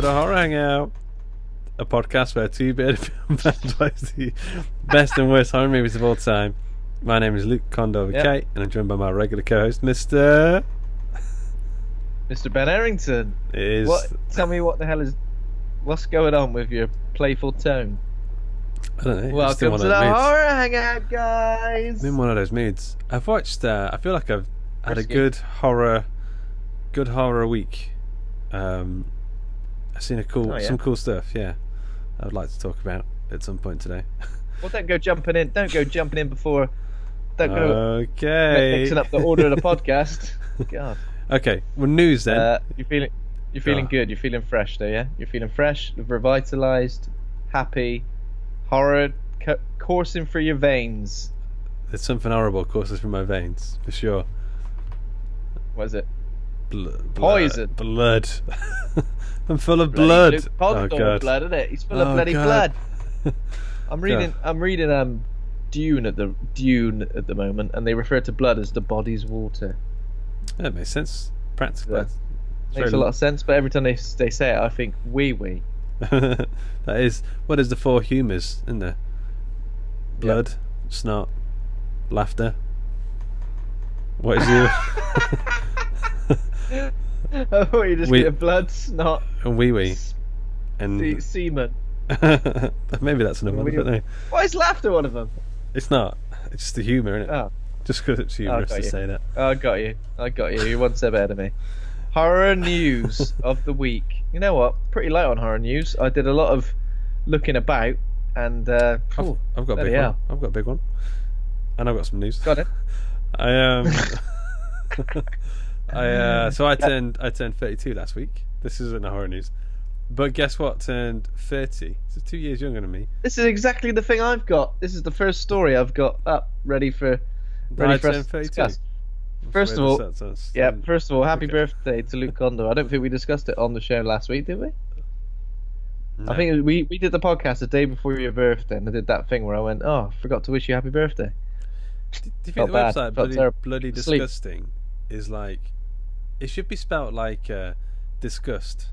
to Horror Hangout, a podcast where two bearded film fans plays the best and worst horror movies of all time. My name is Luke Kondo and I'm joined by my regular co-host, Mr. Ben Errington. Tell me what the hell is... What's going on with your playful tone? I don't know. Welcome to the Horror Hangout, guys. I'm in one of those moods. I've watched... I feel like I've had a good horror week. I've seen some cool stuff. Yeah, I would like to talk about at some point today. Well, don't go jumping in. Don't go jumping in before. Don't go. Okay. Mixing up the order of the podcast. God. Okay. Well, news then. You're feeling good. You're feeling fresh, though. Yeah. You're feeling fresh, revitalized, happy. Horror coursing through your veins. There's something horrible coursing through my veins for sure. What is it? Poison. Blood. I'm full of blood. Oh God. Blood, isn't it? He's full of bloody blood. I'm reading Dune at the moment, and they refer to blood as the body's water. That makes sense. Practically. Yeah. Makes a lot of sense, but every time they say it, I think wee. That is what is the four humours, isn't there? Blood, snot, laughter. What is you? I thought you just get blood, snot, and wee, and semen. Maybe that's another one. I don't know. Why is laughter one of them? It's not. It's just the humour, isn't it? Oh. Just because it's humorous to say that. Oh, I got you. You're one step ahead of me. Horror news of the week. You know what? Pretty light on horror news. I did a lot of looking about, and I've got a big one. I've got a big one, and I've got some news. Got it. I turned 32 last week. This isn't horror news, but guess what? Turned 30. So 2 years younger than me. This is exactly the thing I've got. This is the first story I've got up ready for us to discuss. First of all, happy birthday to Luke Kondo. I don't think we discussed it on the show last week, did we? No. I think we did the podcast the day before your birthday, and I did that thing where I went, "Oh, I forgot to wish you happy birthday." Do you think the website bloody disgusting is like? It should be spelt like disgust,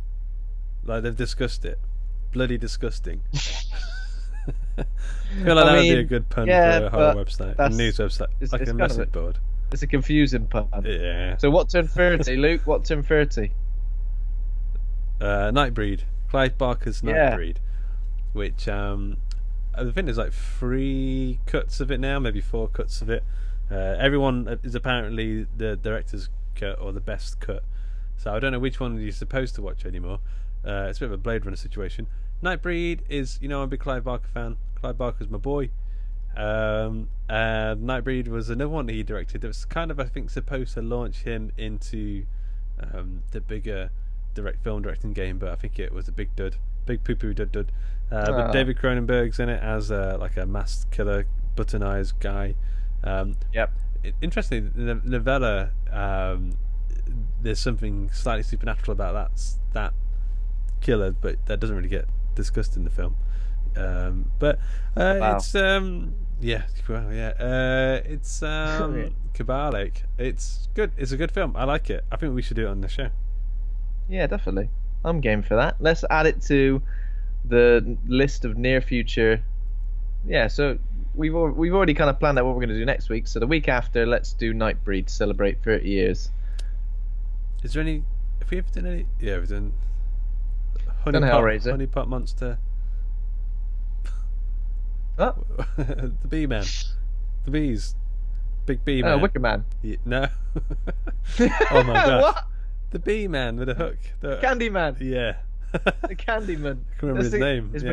like they've discussed it. Bloody disgusting. I feel like that would be a good pun for a horror website, a news website, like a message board. It's a confusing pun. Yeah. So what turned 30, Luke? What turned 30? Nightbreed. Clive Barker's Nightbreed. Which I think there's like 3 cuts of it now, maybe 4 cuts of it. Everyone is apparently the director's cut or the best cut. So I don't know which one you're supposed to watch anymore. It's a bit of a Blade Runner situation. Nightbreed is, I'm a big Clive Barker fan. Clive Barker's my boy. And Nightbreed was another one that he directed. It was kind of, I think, supposed to launch him into the bigger film directing game, but I think it was a big dud, big poo-poo dud. But David Cronenberg's in it as like a masked killer, button eyes guy. Interestingly, the novella, there's something slightly supernatural about that killer, but that doesn't really get discussed in the film. It's it's Kabalik. It's good. It's a good film. I like it. I think we should do it on the show. Yeah, definitely. I'm game for that. Let's add it to the list of near future. Yeah, so we've already kind of planned out what we're going to do next week. So the week after, let's do Nightbreed to celebrate 30 years. Is there any? Have we ever done any? Yeah, we've done Hellraiser, Honeypot Monster. Oh. The Bee Man. The bees. Big Bee Man. Oh, Wicker Man. Yeah, no. Oh my gosh. What? The Bee Man with a hook. The Candy Man. Yeah. The Candyman. I can't remember his name. It's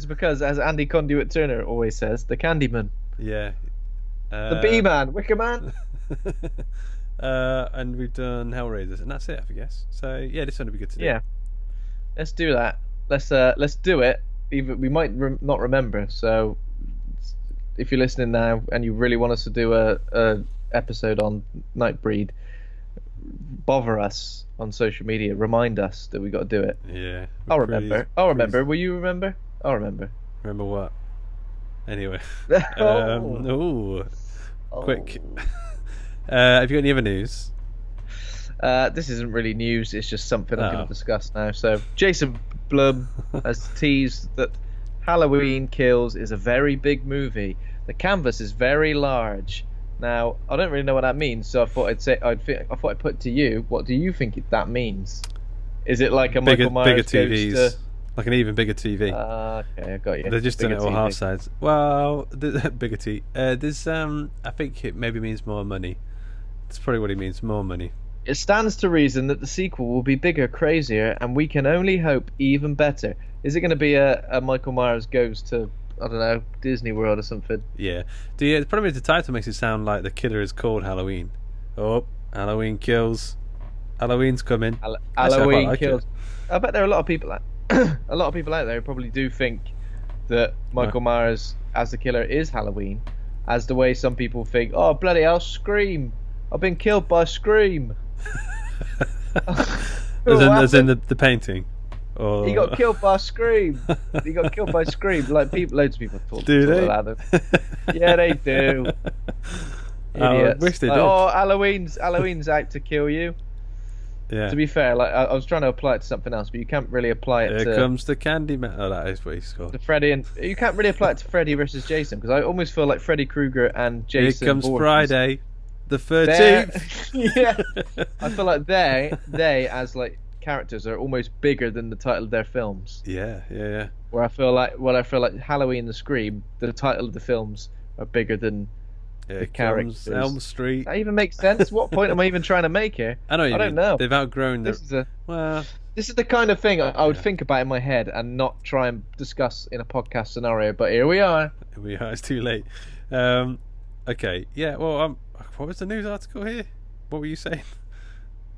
because, as Andy Conduit Turner always says, the Candyman. Yeah. The Bee Man. Wicker Man. And we've done Hellraisers, and that's it, I guess. So yeah, this one would be good to do. Yeah. Let's do that. Let's do it. Even we might not remember. So if you're listening now and you really want us to do a episode on Nightbreed, bother us on social media. Remind us that we got to do it. Yeah. I'll remember. Will you remember? I'll remember. Remember what? Anyway. Oh. Quick. Have you got any other news? This isn't really news. It's just something I'm going to discuss now. So Jason Blum has teased that Halloween Kills is a very big movie. The canvas is very large. Now, I don't really know what that means, so I thought I'd put it to you. What do you think that means? Is it like a Michael Myers bigger TVs, like an even bigger TV? Okay, I got you. They're just doing it all half sides. Well, bigger TV. There's I think it maybe means more money. That's probably what it means, more money. It stands to reason that the sequel will be bigger, crazier, and we can only hope even better. Is it going to be a Michael Myers goes to, I don't know, Disney World or something? Yeah. The problem is the title makes it sound like the killer is called Halloween. Oh, Halloween Kills. Halloween's coming. Halloween Kills. I bet there are a lot of people out there who probably do think that Michael Myers as the killer is Halloween, as the way some people think, oh bloody hell, Scream. I've been killed by Scream. as in the painting. Or... He got killed by Scream. He got killed by Scream. Like loads of people talk about him. Yeah, they do. I wish they did. Oh, Halloween's out to kill you. Yeah. To be fair, like I was trying to apply it to something else, but you can't really apply it to... Here comes the Candyman. Oh, that is what he's called. The Freddy and... You can't really apply it to Freddy versus Jason, because I almost feel like Freddy Krueger and Jason... Here comes Friday, the 13th. Yeah. I feel like they as like characters are almost bigger than the title of their films. Yeah. Where I feel like Halloween and Scream, the title of the films are bigger than the characters. Elm Street. That even makes sense. What point am I even trying to make here? I don't know. They've outgrown their... This is the kind of thing I would think about in my head and not try and discuss in a podcast scenario. But here we are. It's too late. Okay. Yeah. Well, what was the news article here? What were you saying?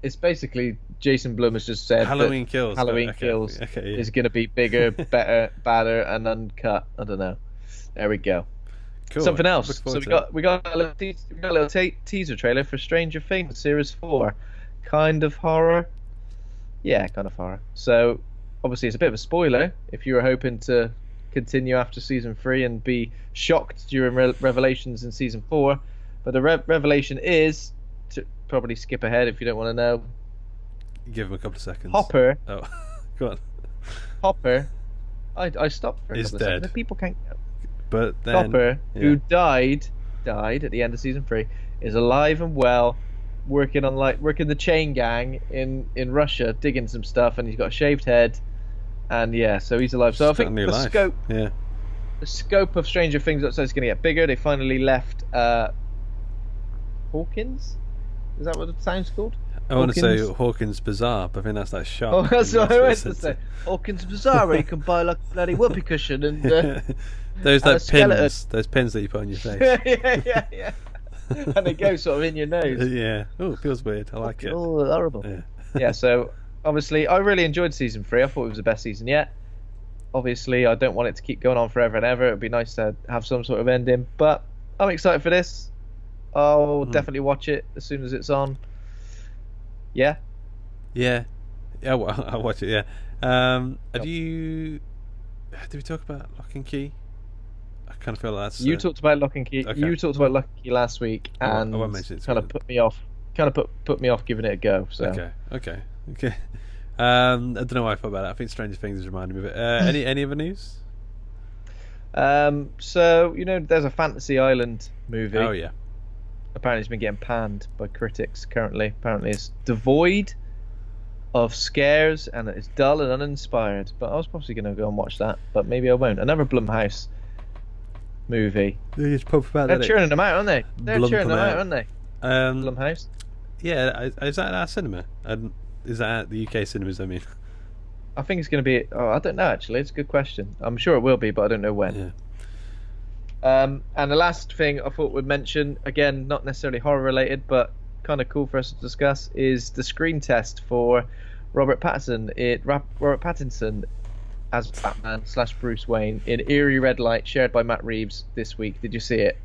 It's basically Jason Blum has just said Halloween Kills. Kills is going to be bigger, better, badder, and uncut. I don't know. There we go. Cool. Something else. So we got a little teaser trailer for Stranger Things Series 4. Kind of horror. Yeah, kind of horror. So obviously it's a bit of a spoiler if you were hoping to continue after season 3 and be shocked during revelations in season 4. But the revelation is, to probably skip ahead if you don't want to know. Give him a couple of seconds. Hopper. Oh, go on. Hopper. I stopped for a couple of seconds. The people can't go. But then, Hopper, who died at the end of season 3, is alive and well, working the chain gang in Russia, digging some stuff, and he's got a shaved head, and so he's alive. So I think the scope of Stranger Things looks like it's going to get bigger. They finally left Hawkins. Is that what it sounds called? I want to say Hawkins Bazaar, but I think that's like shop. Oh, that's what I meant to say. Hawkins Bazaar, where you can buy like a bloody whoopee cushion and those like pins, those pins that you put on your face. yeah. And they go sort of in your nose. Yeah. Oh, it feels weird. I like it. Oh, horrible. Yeah. So obviously, I really enjoyed season 3. I thought it was the best season yet. Obviously, I don't want it to keep going on forever and ever. It'd be nice to have some sort of ending, but I'm excited for this. I'll definitely watch it as soon as it's on. Yeah. I'll watch it. Yeah. Did we talk about Lock and Key? I kind of feel like that's... You talked about Lock and Key. Okay. You talked about Lock and Key last week, and I won't mention it. Kind of put me off. Put me off giving it a go. So. Okay. I don't know why I thought about that. I think Stranger Things is reminding me of it. Any other news? So there's a Fantasy Island movie. Oh yeah. Apparently it's been getting panned by critics currently. Apparently it's devoid of scares and it's dull and uninspired. But I was probably going to go and watch that, but maybe I won't. Another Blumhouse movie. They're churning them out, aren't they? Aren't they? Blumhouse. Yeah, is that at our cinema? Is that at the UK cinemas, I mean? I think it's going to be... Oh, I don't know, actually. It's a good question. I'm sure it will be, but I don't know when. Yeah. And the last thing I thought we'd mention, again, not necessarily horror related, but kind of cool for us to discuss, is the screen test for Robert Pattinson as Batman / Bruce Wayne in Eerie Red Light, shared by Matt Reeves this week. Did you see it?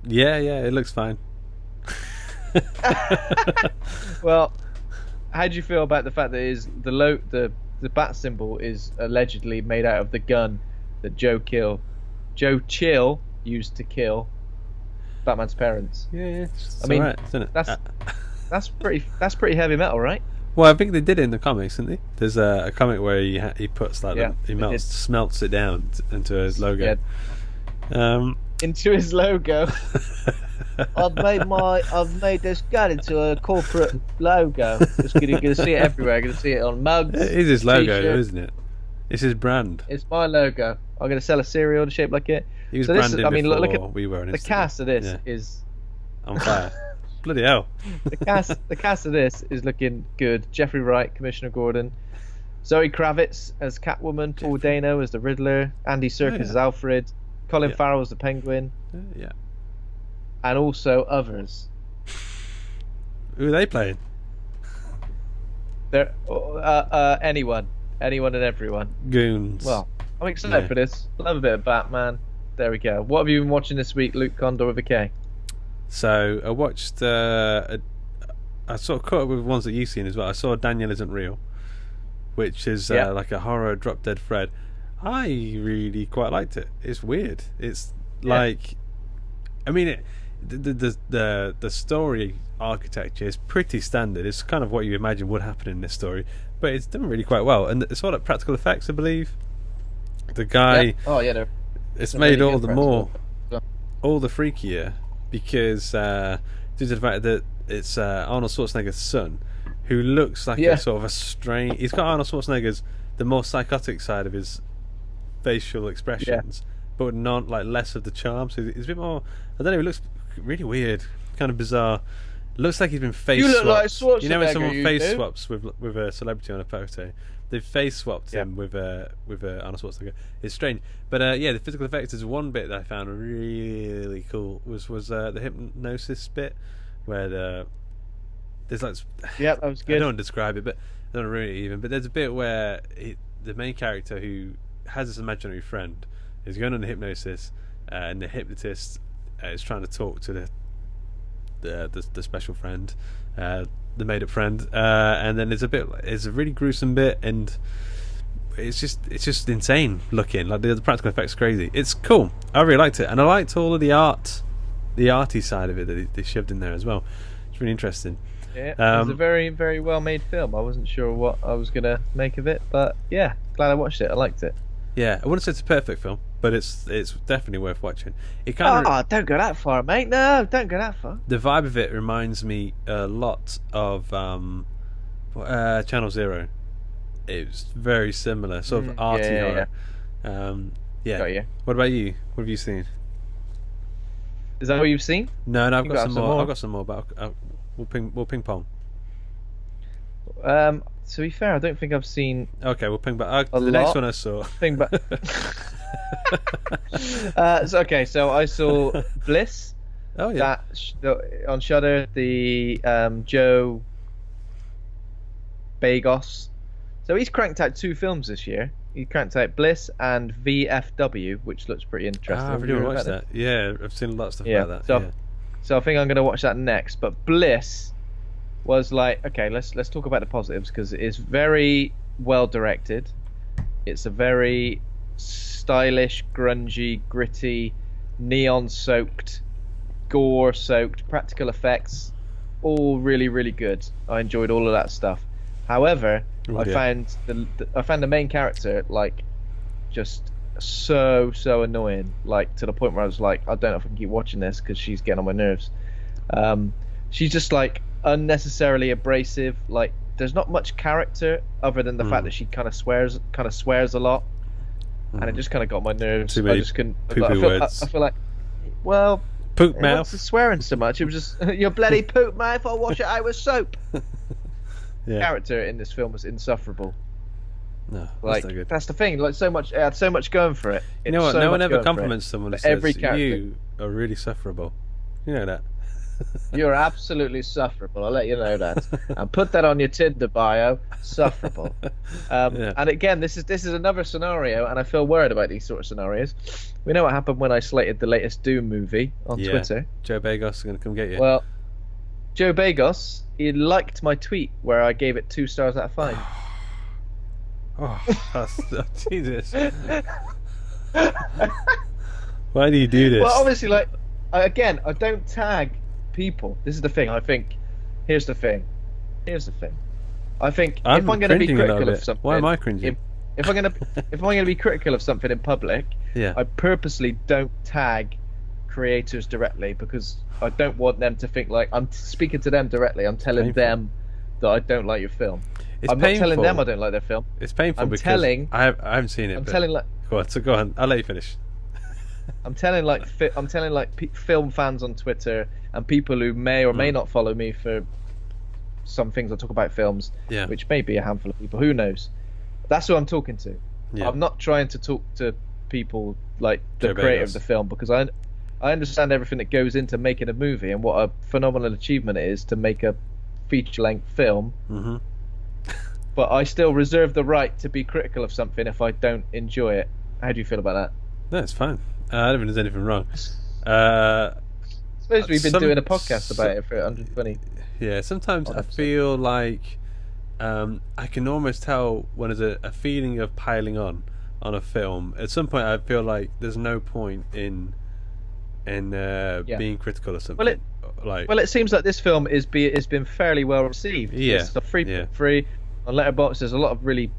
Yeah, it looks fine. Well, how do you feel about the fact that the bat symbol is allegedly made out of the gun that Joe Chill used to kill Batman's parents? Yeah. I mean, right, isn't it? That's pretty heavy metal, right? Well, I think they did it in the comics, didn't they? There's a comic where he puts smelts it down into his logo. Yeah. Into his logo. I've made this gun into a corporate logo. You're gonna see it everywhere. You're gonna see it on mugs. It is his logo, though, isn't it? It's his brand. It's my logo. I'm gonna sell a cereal shaped like it. He was branded before look at we were on the cast of this is on fire. Bloody hell. The cast of this is looking good. Jeffrey Wright, Commissioner Gordon, Zoe Kravitz as Catwoman, Paul Dano as the Riddler, Andy Serkis as Alfred, Colin Farrell as the Penguin, and also others. Who are they playing? They're anyone and everyone. Goons. Well, I'm excited for this. Love a bit of Batman. There we go. What have you been watching this week, Luke Condor with a K? So I watched. I sort of caught up with ones that you've seen as well. I saw Daniel Isn't Real, which is like a horror drop dead Fred. I really quite liked it. It's weird. It's like, I mean, the story architecture is pretty standard. It's kind of what you imagine would happen in this story, but it's done really quite well. And it's all like practical effects, I believe. The guy. It's made all the more, all the freakier. Because due to the fact that it's Arnold Schwarzenegger's son, who looks like a sort of a strange. He's got Arnold Schwarzenegger's the more psychotic side of his facial expressions, but not like less of the charm. So he's a bit more. I don't know. He looks really weird, kind of bizarre. Looks like he's been face swapped. You look like Schwarzenegger. You know when someone face swaps with a celebrity on a photo. They've face swapped him with Arnold Schwarzenegger. It's strange, but the physical effects is one bit that I found really cool. Was the hypnosis bit where there's like that was good. I don't want to describe it, but I don't really even. But there's a bit where the main character who has this imaginary friend is going on a hypnosis, and the hypnotist is trying to talk to the special friend. The made-up friend, and then it's a really gruesome bit, and it's just insane looking. Like the practical effects, crazy. It's cool. I really liked it, and I liked all of the arty side of it that they shoved in there as well. It's really interesting. Yeah, it was a very, very well-made film. I wasn't sure what I was gonna make of it, but yeah, glad I watched it. I liked it. Yeah, I wouldn't say it's a perfect film, but it's definitely worth watching. It don't go that far, mate. No, don't go that far. The vibe of it reminds me a lot of Channel Zero. It's very similar, sort of arty horror. Got you. What about you? What have you seen? Is that what you've seen? No, I've got some more. I've got some more, but we'll ping pong. To be fair, I don't think I've seen. Okay, we'll ping back. The next one I saw. Ping back. So I saw Bliss. Oh yeah. On Shudder, the Joe Bagos. So he's cranked out 2 films this year. He cranked out Bliss and VFW, which looks pretty interesting. I've really watched that. Yeah, I've seen a lot of stuff about that. So I think I'm going to watch that next. But Bliss was like, okay, let's talk about the positives, because it is very well directed. It's a very stylish, grungy, gritty, neon-soaked, gore-soaked, practical effects, all really, really good. I enjoyed all of that stuff. However, I found the main character like just so annoying, like to the point where I was like, I don't know if I can keep watching this because she's getting on my nerves. She's just like unnecessarily abrasive. Like there's not much character other than the fact that she kind of swears a lot, and it just kind of got my nerves. I just couldn't. I feel like, well, poop mouth. What's the swearing so much? It was just your bloody poop mouth. I'll wash it out with soap. Yeah. Character in this film was insufferable. No, like that's not good. That's the thing. Like it had so much going for it. You know what? No one ever compliments someone who says you are really sufferable. You know that. You're absolutely sufferable. I'll let you know that. And put that on your Tinder bio. Sufferable. And again, this is another scenario, and I feel worried about these sort of scenarios. We know what happened when I slated the latest Doom movie on Twitter. Joe Bagos is going to come get you. Well, Joe Bagos, he liked my tweet where I gave it 2 stars out of 5. Jesus. Why do you do this? Well, obviously, like, again, I don't tag people. This is the thing. I think Here's the thing. I think if I'm going to be critical of something, why am I cringing? If I'm going to be critical of something in public, I purposely don't tag creators directly because I don't want them to think like I'm speaking to them directly. I'm telling them that I don't like your film. I'm not telling them I don't like their film. It's painful because I haven't seen it. Go on. I'll let you finish. I'm telling film fans on Twitter and people who may or may not follow me for some things I talk about films, which may be a handful of people. Who knows? That's who I'm talking to. Yeah. I'm not trying to talk to people like the creator of the film because I understand everything that goes into making a movie and what a phenomenal achievement it is to make a feature-length film. Mm-hmm. But I still reserve the right to be critical of something if I don't enjoy it. How do you feel about that? No, it's fine. I don't think there's anything wrong. Suppose we've been doing a podcast about it for 120. Yeah, sometimes I feel like I can almost tell when there's a feeling of piling on a film. At some point, I feel like there's no point in being critical of something. Well, it seems like this film has been fairly well received. Yeah, it's free on Letterboxd. There's a lot of really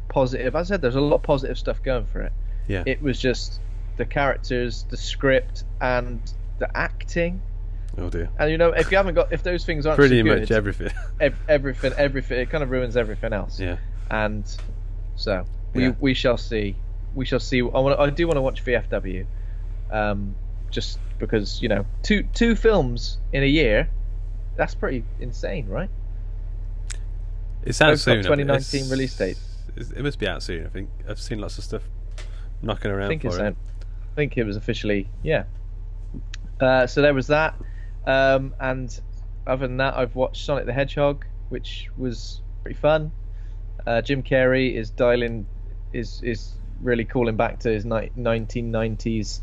positive. As I said, there's a lot of positive stuff going for it. Yeah, it was just the characters, the script, and the acting. Oh dear! And if those things aren't pretty so good, much everything, it kind of ruins everything else. Yeah. And so we shall see. We shall see. I do want to watch VFW, just because two films in a year, that's pretty insane, right? It's out soon. 2019 release date. It must be out soon. I think I've seen lots of stuff knocking around. I think it was officially so there was that, and other than that, I've watched Sonic the Hedgehog, which was pretty fun. Jim Carrey is really calling back to his 1990s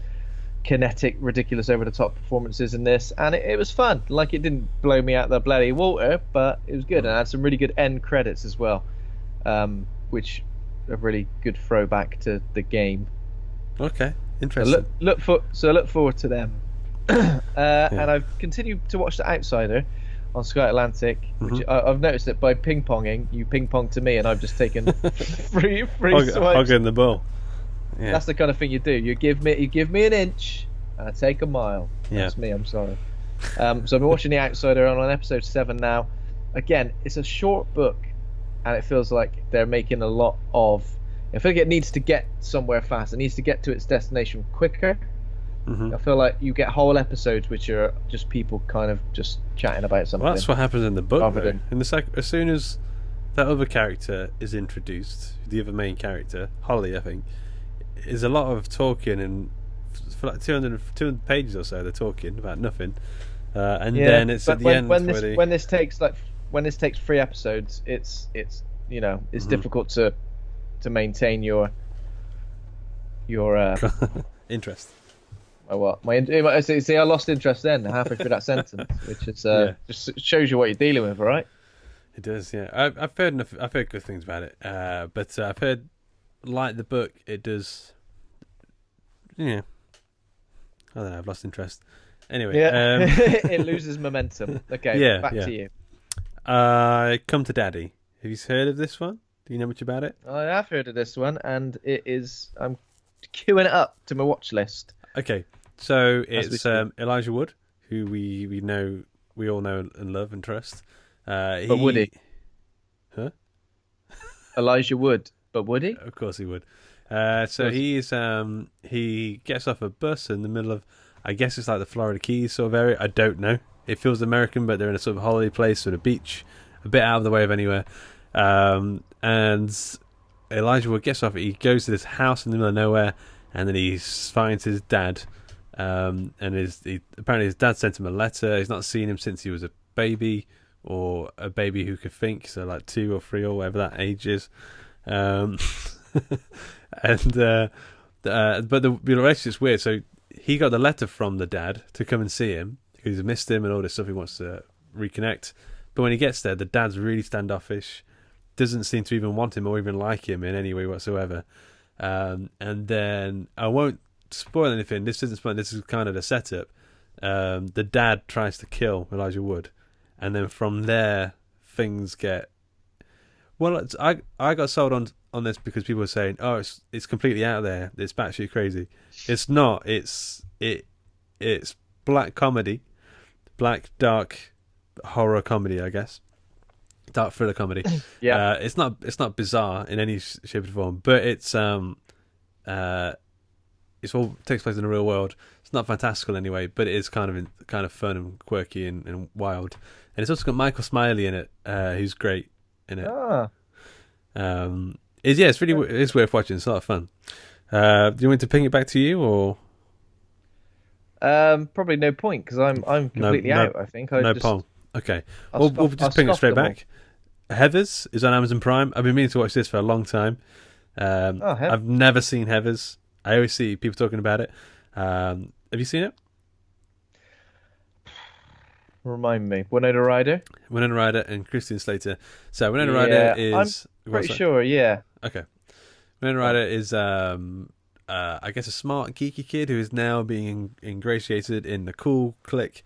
kinetic, ridiculous, over-the-top performances in this, and it was fun. Like, it didn't blow me out the bloody water, but it was good, and it had some really good end credits as well, which a really good throwback to the game. Okay, interesting. Look forward to them. And I've continued to watch The Outsider on Sky Atlantic, which I've noticed that by ping-ponging, you ping-pong to me, and I've just taken free swipes. Hogging the ball. Yeah. That's the kind of thing you do. You give me an inch, and I take a mile. That's me. I'm sorry. So I've been watching The Outsider on episode 7 now. Again, it's a short book, and it feels like they're making a lot of. I feel like it needs to get somewhere fast. It needs to get to its destination quicker. Mm-hmm. I feel like you get whole episodes which are just people kind of just chatting about something. Well, that's what happens in the book. As soon as that other character is introduced, the other main character, Holly, I think, is a lot of talking, and for like 200 pages or so, they're talking about nothing. Then it's at the end when this takes 3 episodes, it's difficult to maintain your interest. I lost interest then halfway through that sentence, which is just shows you what you're dealing with, right? It does, yeah. I've heard good things about it, but I've heard, like the book, it does. Yeah, I don't know. I've lost interest. Anyway, it loses momentum. Okay, back to you. Come to Daddy. Have you heard of this one? Do you know much about it? I have heard of this one, and it is. I'm queuing it up to my watch list. Okay, so it's Elijah Wood, who we all know and love and trust. But would he? Huh? Elijah Wood, but would he? Of course he would. So he gets off a bus in the middle of, I guess it's like the Florida Keys sort of area. I don't know. It feels American, but they're in a sort of holiday place, sort of beach, a bit out of the way of anywhere. And Elijah Wood gets off. He goes to this house in the middle of nowhere, and then he finds his dad. And apparently his dad sent him a letter. He's not seen him since he was a baby, or a baby who could think, so like 2 or 3 or whatever that age is. But the relationship's weird. So he got the letter from the dad to come and see him because he's missed him and all this stuff. He wants to reconnect. But when he gets there, the dad's really standoffish, doesn't seem to even want him or even like him in any way whatsoever. And then I won't spoil anything. This isn't spoiling. This is kind of the setup. The dad tries to kill Elijah Wood, and then from there things get. Well, I got sold on this because people were saying, "Oh, it's completely out there. It's batshit crazy." It's not. It's black comedy, black dark horror comedy, I guess. Dark thriller comedy. Yeah. It's not bizarre in any shape or form, but it's all takes place in the real world. It's not fantastical anyway, but it is kind of fun and quirky and wild. And it's also got Michael Smiley in it, who's great in it. It's worth watching. It's a lot of fun. Do you want me to ping it back to you or? Probably no point because I'm completely out. I think point. Okay, we'll just ping it straight back. Heathers is on Amazon Prime. I've been meaning to watch this for a long time. I've never seen Heathers. I always see people talking about it. Have you seen it? Remind me. Winona Ryder and Kristen Slater. So Winona Ryder is... I'm pretty sure, yeah. Okay. Winona Ryder is, I guess, a smart, geeky kid who is now being ingratiated in the cool clique.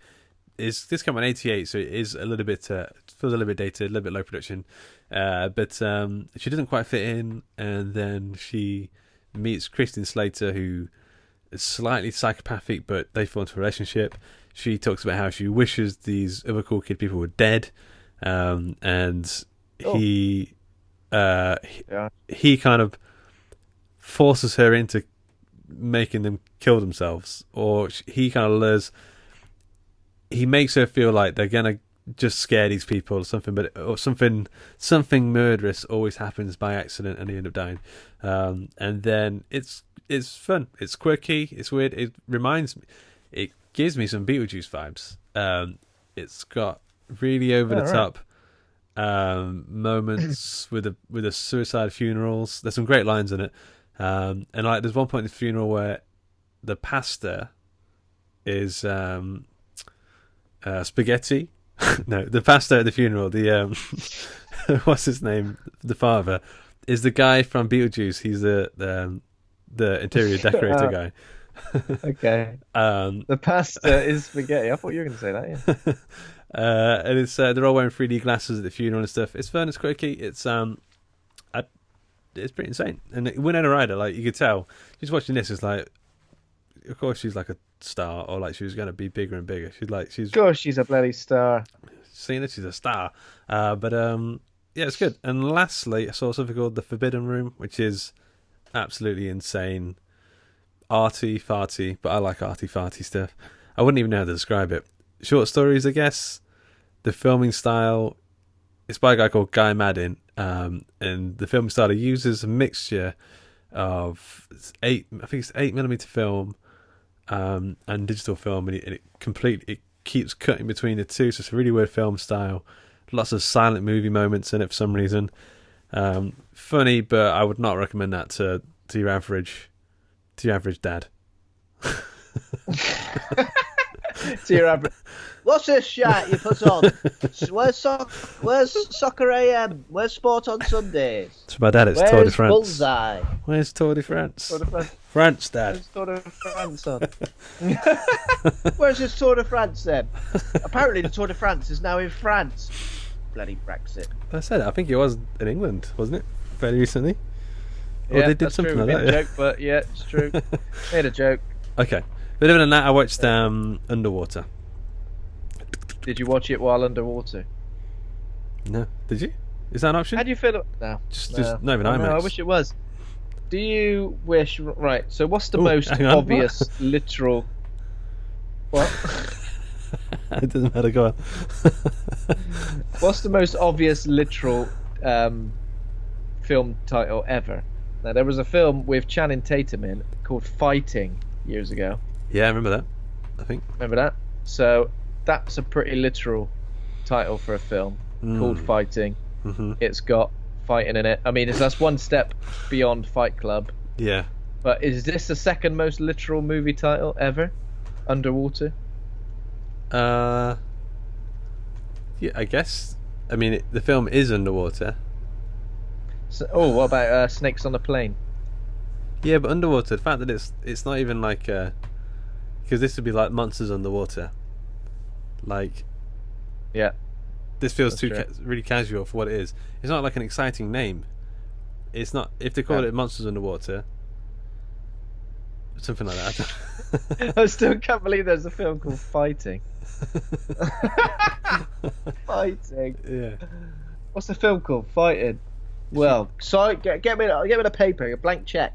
This came out in 88, so it is a little bit... feels a little bit dated, a little bit low production. But she doesn't quite fit in, and then she meets Kristen Slater, who is slightly psychopathic, but they fall into a relationship. She talks about how she wishes these other cool kid people were dead, and he kind of forces her into making them kill themselves, or he kind of lures. He makes her feel like they're gonna just scare these people or something, or something murderous always happens by accident, and they end up dying. And then it's fun, it's quirky, it's weird. It gives me some Beetlejuice vibes. It's got really over the top moments with the suicide funerals. There's some great lines in it, and like there's one point in the funeral where the pastor is spaghetti. No, the pastor at the funeral, the what's his name? The father is the guy from Beetlejuice. He's the interior decorator guy. Okay. The pastor is spaghetti. I thought you were going to say that. Yeah. And it's they're all wearing 3D glasses at the funeral and stuff. It's fun. It's quirky. It's pretty insane. And Winona Ryder, like you could tell, just watching this, is like, of course she's like a star, or like she was going to be bigger and bigger. Of course she's a bloody star. Seeing that she's a star. But yeah, it's good. And lastly, I saw something called The Forbidden Room, which is absolutely insane. Arty farty, but I like arty farty stuff. I wouldn't even know how to describe it. Short stories, I guess. The filming style, it's by a guy called Guy Maddin, and the filming style, he uses a mixture of 8mm film and digital film, and it keeps cutting between the two. So it's a really weird film style. Lots of silent movie moments in it for some reason. Funny, but I would not recommend that to your average dad. To your average. What's this shit you put on? Where's Soccer AM? Where's Sport on Sundays? To my dad, it's Tour de France. Bullseye? Where's Tour de France? Tour de France. France, Dad. Where's Tour de France on? Where's this Tour de France then? Apparently the Tour de France is now in France. Bloody Brexit. I said it. I think it was in England, wasn't it? Fairly recently. Or they did something like that. Joke, but yeah, it's true. Made a joke. Okay. But other than that, I watched Underwater. Did you watch it while underwater? No. Did you? Is that an option? How do you feel? No. Just not even IMAX. No, I wish it was. Do you wish? Right. So, what's the most obvious literal? What? It doesn't matter. Go on. What's the most obvious literal film title ever? Now, there was a film with Channing Tatum in called Fighting years ago. Yeah, I remember that. I think. Remember that? So that's a pretty literal title for a film called Fighting. Mm-hmm. It's got fighting in it. I mean, that's one step beyond Fight Club. Yeah. But is this the second most literal movie title ever? Underwater? Yeah, I guess. I mean, the film is underwater. So, what about Snakes on a Plane? Yeah, but underwater, the fact that it's not even like because this would be like Monsters Underwater. Like, yeah, this feels really casual for what it is. It's not like an exciting name. It's not. If they call it Monsters Underwater, something like that. I still can't believe there's a film called Fighting. Fighting. Yeah. What's the film called? Fighting. Well, sorry, get me the paper, a blank check.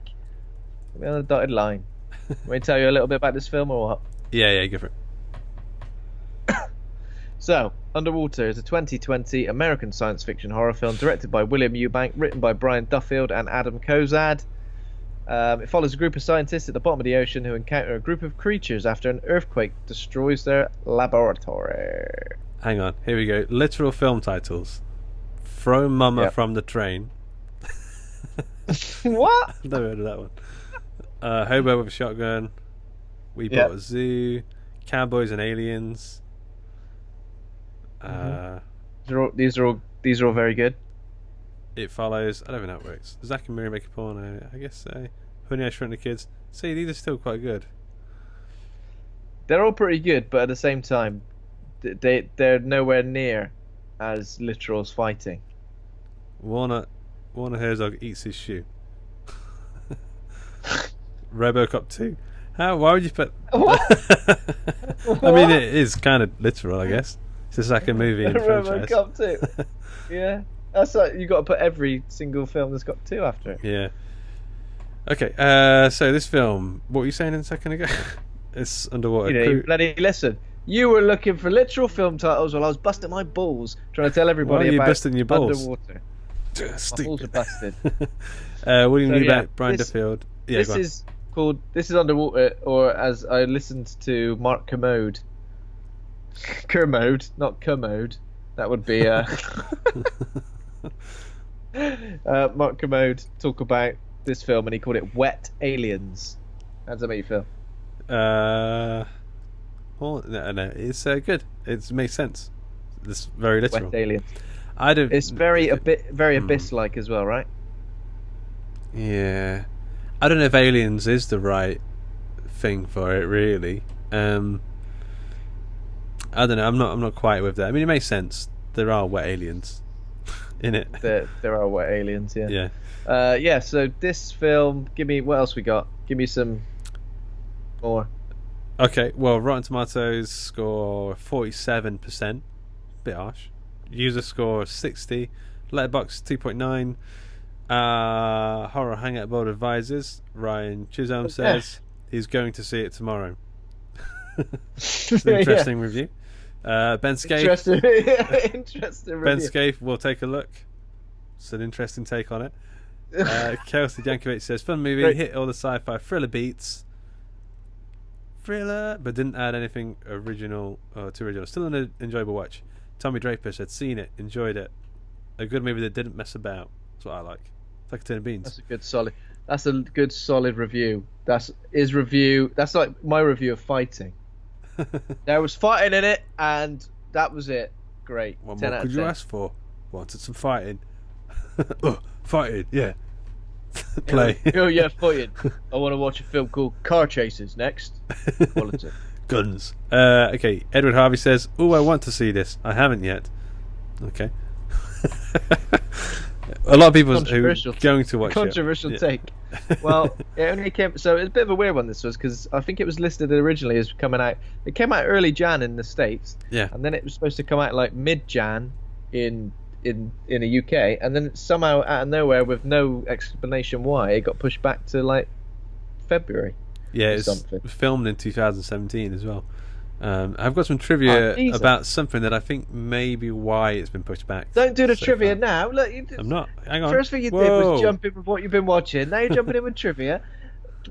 Get me on the dotted line. Let me tell you a little bit about this film or what? Yeah, go for it. So, Underwater is a 2020 American science fiction horror film directed by William Eubank, written by Brian Duffield and Adam Cozad. It follows a group of scientists at the bottom of the ocean who encounter a group of creatures after an earthquake destroys their laboratory. Hang on, here we go. Literal film titles. Throw Mama from the Train. What? I've never heard of that one. Hobo with a Shotgun. We Bought a Zoo. Cowboys and Aliens. These are all very good. It Follows. I don't know how it works. Zack and Miri Make a Porno. I guess so. Honey, I Shrunk the Kids. See, these are still quite good. They're all pretty good, but at the same time, they're nowhere near as literal as Fighting. Warner Herzog Eats His Shoe. RoboCop 2. Why would you put... What? I mean, it is kind of literal, I guess. It's a second movie in the franchise. RoboCop 2. Yeah. That's like, you got to put every single film that's got 2 after it. Yeah. Okay, so this film, what were you saying a second ago? It's Underwater. You bloody listen. You were looking for literal film titles while I was busting my balls trying to tell everybody about busting your balls? Underwater. My balls are busted. William Eubank, Brian Duffield. Yeah, this is Underwater, or as I listened to Mark Kermode, not Kermode. That would be Mark Kermode talk about this film, and he called it Wet Aliens. How does that make you feel? Well, no, it's good. It makes sense. It's very literal. Wet Aliens. It's very Abyss-like as well, right? Yeah, I don't know if Aliens is the right thing for it, really. I don't know. I'm not quite with that. I mean, it makes sense. There are wet aliens in it. There are wet aliens. Yeah. Yeah. So this film. Give me what else we got. Give me some more. Okay. Well, Rotten Tomatoes score 47%. Bit harsh. User score 60. Letterboxd 2.9. Horror Hangout Board Advisors. Ryan Chisholm says he's going to see it tomorrow. It's an interesting review. Ben Scaife. Interesting review. Ben Scaife will take a look. It's an interesting take on it. Kelsey Jankovic says fun movie, Great. Hit all the sci-fi thriller beats. Thriller, but didn't add anything original too original. Still an enjoyable watch. Tommy Draper said seen it, enjoyed it. A good movie that didn't mess about. That's what I like. It's like a tin of beans. That's a good solid review. That's his review. That's like my review of Fighting. There was fighting in it, and that was it. Great. What more could you ask for? Wanted some fighting. Fighting, yeah. Play. Oh yeah, fighting. I want to watch a film called Car Chasers next. Quality. Guns. Okay, Edward Harvey says, "Oh, I want to see this. I haven't yet." Okay. A lot of people who are going to watch controversial it. take. Well, it only came. So it's a bit of a weird one. This was because I think it was listed originally as coming out. It came out early Jan in the States. Yeah. And then it was supposed to come out like mid Jan in the UK, and then somehow out of nowhere, with no explanation why, it got pushed back to like February. Yeah, it's filmed in 2017 as well. I've got some trivia about something that I think may be why it's been pushed back. Don't do the trivia now. Look, I'm not. Hang on. First thing you did was jump in with what you've been watching. Now you're jumping in with trivia.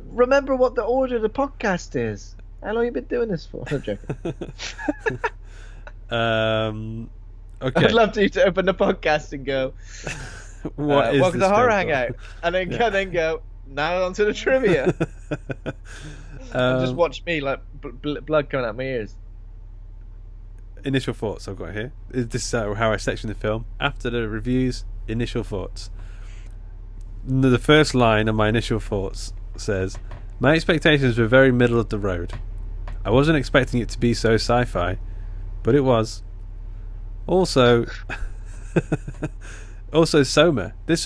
Remember what the order of the podcast is. How long have you been doing this for? I'm joking. Okay. I'd love you to open the podcast and go, welcome to the Horror Hangout, and then go, now on to the trivia. And just watch me like blood coming out my ears. Initial thoughts I've got here. This is how I section the film. After the reviews, initial thoughts. The first line of my initial thoughts says, "My expectations were very middle of the road. I wasn't expecting it to be so sci-fi, but it was. Also, also Soma. This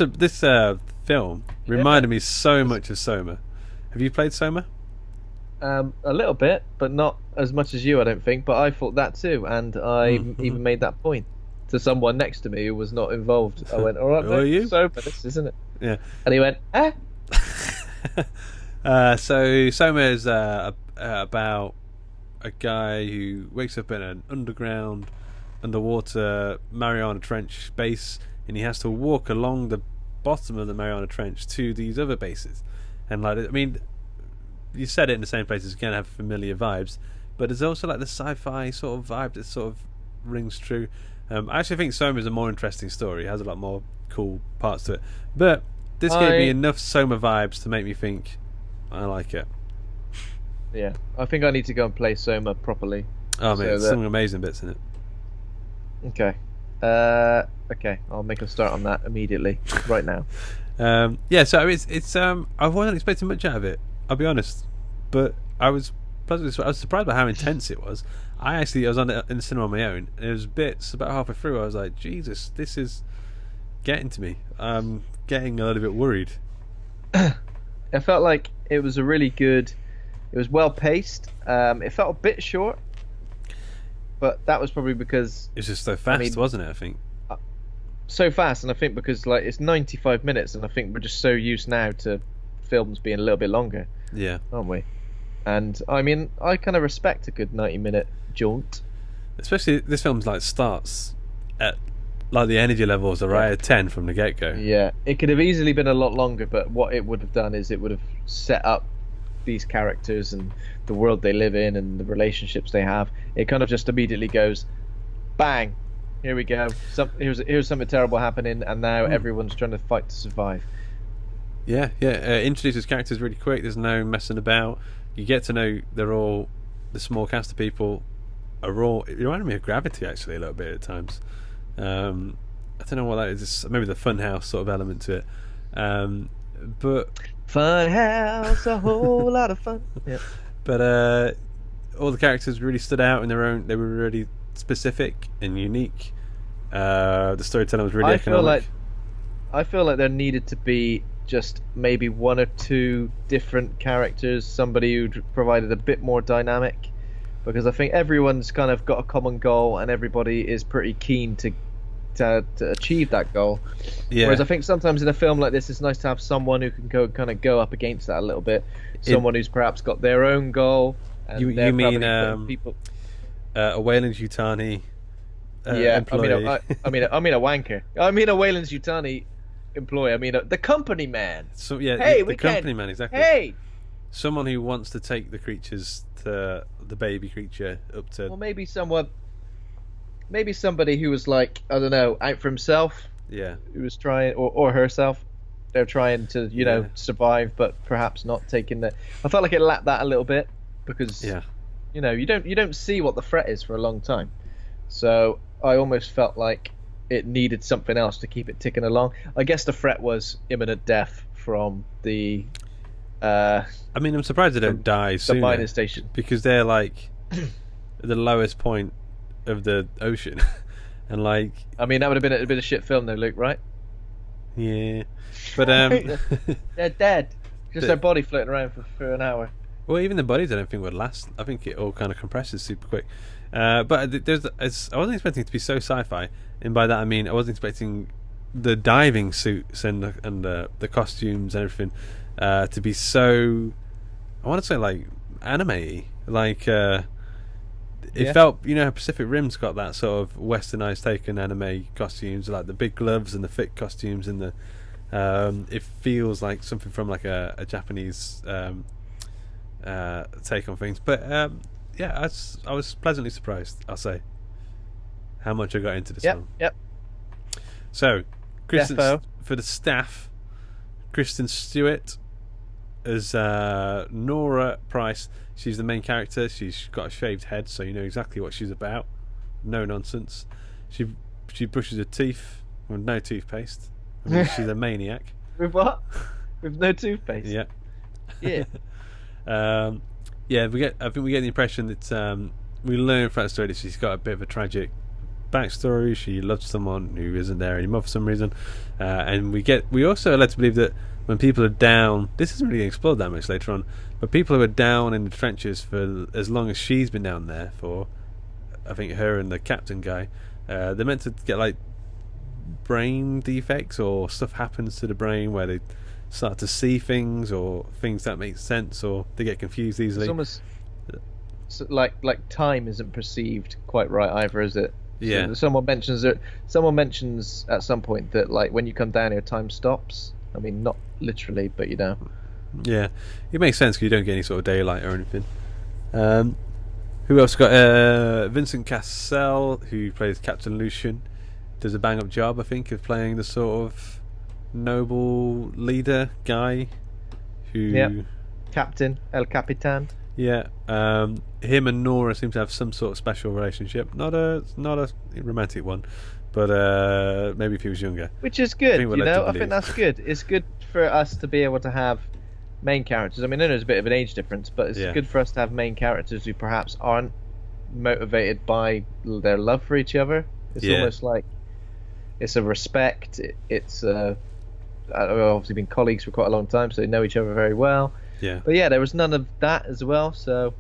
film reminded me so much of Soma. Have you played Soma? A little bit, but not as much as you, I don't think. But I thought that too, and I even made that point to someone next to me who was not involved. I went, "All right, Who are you? Soma, this isn't it?" Yeah. And he went, "Eh." So Soma is about a guy who wakes up in an underwater Mariana Trench base, and he has to walk along the bottom of the Mariana Trench to these other bases. And like, I mean, you said it in the same place, it's going to have familiar vibes, but there's also like the sci-fi sort of vibe that sort of rings true. I actually think Soma is a more interesting story. It has a lot more cool parts to it, but this gave me enough Soma vibes to make me think I like it. Yeah, I think I need to go and play Soma properly. Oh man, there's some amazing bits in it. Okay. Okay, I'll make a start on that immediately, right now. Yeah, so it's I wasn't expecting much out of it, I'll be honest, but I was surprised by how intense it was. I was on it in the cinema on my own, and it was bits about halfway through I was like, Jesus, this is getting to me. I'm getting a little bit worried. I felt like it was it was well paced. It felt a bit short, but that was probably because it was just so fast, wasn't it? I think so fast, and I think because like it's 95 minutes, and I think we're just so used now to films being a little bit longer. Yeah, aren't we? And I mean, I kind of respect a good 90-minute jaunt. Especially this film's like starts at like the energy levels are right at 10 from the get-go. Yeah, it could have easily been a lot longer, but what it would have done is it would have set up these characters and the world they live in and the relationships they have. It kind of just immediately goes, bang, here we go. Here's something terrible happening, and now everyone's trying to fight to survive. Yeah. Introduces characters really quick. There's no messing about. You get to know they're all the small cast of people are all. It reminded me of Gravity actually a little bit at times. I don't know what that is. It's maybe the Funhouse sort of element to it. But Funhouse, a whole lot of fun. Yeah. But all the characters really stood out in their own. They were really specific and unique. The storytelling was really economic. I feel like there needed to be just maybe one or two different characters, somebody who provided a bit more dynamic, because I think everyone's kind of got a common goal and everybody is pretty keen to achieve that goal. Yeah. Whereas I think sometimes in a film like this, it's nice to have someone who can go up against that a little bit. Someone who's perhaps got their own goal. And you mean people? A Wayland Yutani. Employee. I mean a wanker. I mean a Wayland Yutani employee. I mean the company man. So yeah, hey, the company man, exactly. Hey, someone who wants to take the creatures to the baby creature up to. Well, maybe somebody who was like, I don't know, out for himself. Yeah. Who was trying, or herself. They're trying to, know, survive, but perhaps not taking the. I felt like it lacked that a little bit because, you don't see what the threat is for a long time, so I almost felt like it needed something else to keep it ticking along. I guess the threat was imminent death from the. I mean, I'm surprised they don't die sooner. The mining station, because they're like the lowest point of the ocean, and like. I mean, that would have been a bit of shit film, though, Luke, right? Yeah, but they're dead. Just their body floating around for an hour. Well, even the bodies, I don't think would last. I think it all kind of compresses super quick. But I wasn't expecting it to be so sci-fi, and by that I mean I wasn't expecting the diving suits and the costumes and everything to be so. I want to say like anime-y. Like it felt, how Pacific Rim's got that sort of westernized take on anime costumes, like the big gloves and the thick costumes and the. It feels like something from like a Japanese take on things, but I was pleasantly surprised, I'll say, how much I got into this film. Yep. So, for the staff, Kristen Stewart as Nora Price. She's the main character. She's got a shaved head, so you know exactly what she's about. No nonsense. She brushes her teeth with no toothpaste. I mean, she's a maniac. With what? With no toothpaste? Yeah. Yeah. I think we get the impression that we learn from that story that she's got a bit of a tragic backstory. She loves someone who isn't there anymore for some reason, and we also are led to believe that when people are down, this isn't really explored that much later on, but people who are down in the trenches for as long as she's been down there for, I think her and the captain guy, they're meant to get like brain defects, or stuff happens to the brain where they start to see things, or things that make sense, or they get confused easily. It's almost like time isn't perceived quite right either, is it? Yeah. So someone mentions at some point that like when you come down here, time stops. I mean, not literally, but you know. Yeah, it makes sense because you don't get any sort of daylight or anything. Who else got? Vincent Cassel, who plays Captain Lucian, does a bang-up job, I think, of playing the sort of noble leader guy who... Captain, El Capitan. Yeah, him and Nora seem to have some sort of special relationship. Not a romantic one, but maybe if he was younger. Which is good, I think that's good. It's good for us to be able to have main characters. I mean, I know there's a bit of an age difference, but it's good for us to have main characters who perhaps aren't motivated by their love for each other. It's almost like it's a respect. It's obviously been colleagues for quite a long time, so they know each other very well. Yeah. But yeah, there was none of that as well, so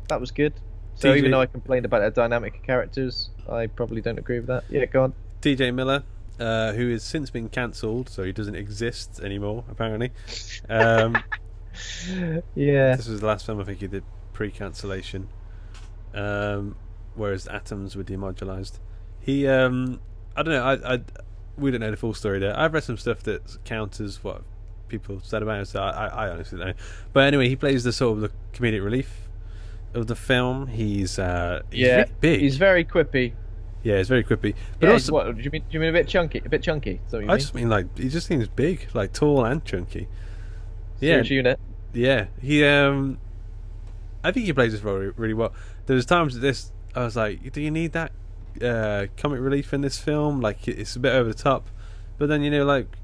that was good. So even though I complained about the dynamic of characters, I probably don't agree with that. Yeah, go on. TJ Miller, who has since been cancelled, so he doesn't exist anymore, apparently. Yeah. This was the last film I think he did pre-cancellation. Whereas Atoms were demodularized. He, I don't know, we don't know the full story there. I've read some stuff that counters what people said about it, so I honestly don't know. But anyway, he plays the sort of the comedic relief of the film. He's really big. He's very quippy. Yeah, he's very quippy. But also, what do you mean a bit chunky? A bit chunky. Is that what you mean? Just mean like he just seems big, like tall and chunky. Serious unit. Yeah, he. I think he plays this role really well. There's times that this, I was like, do you need that comic relief in this film? Like it's a bit over the top, but then like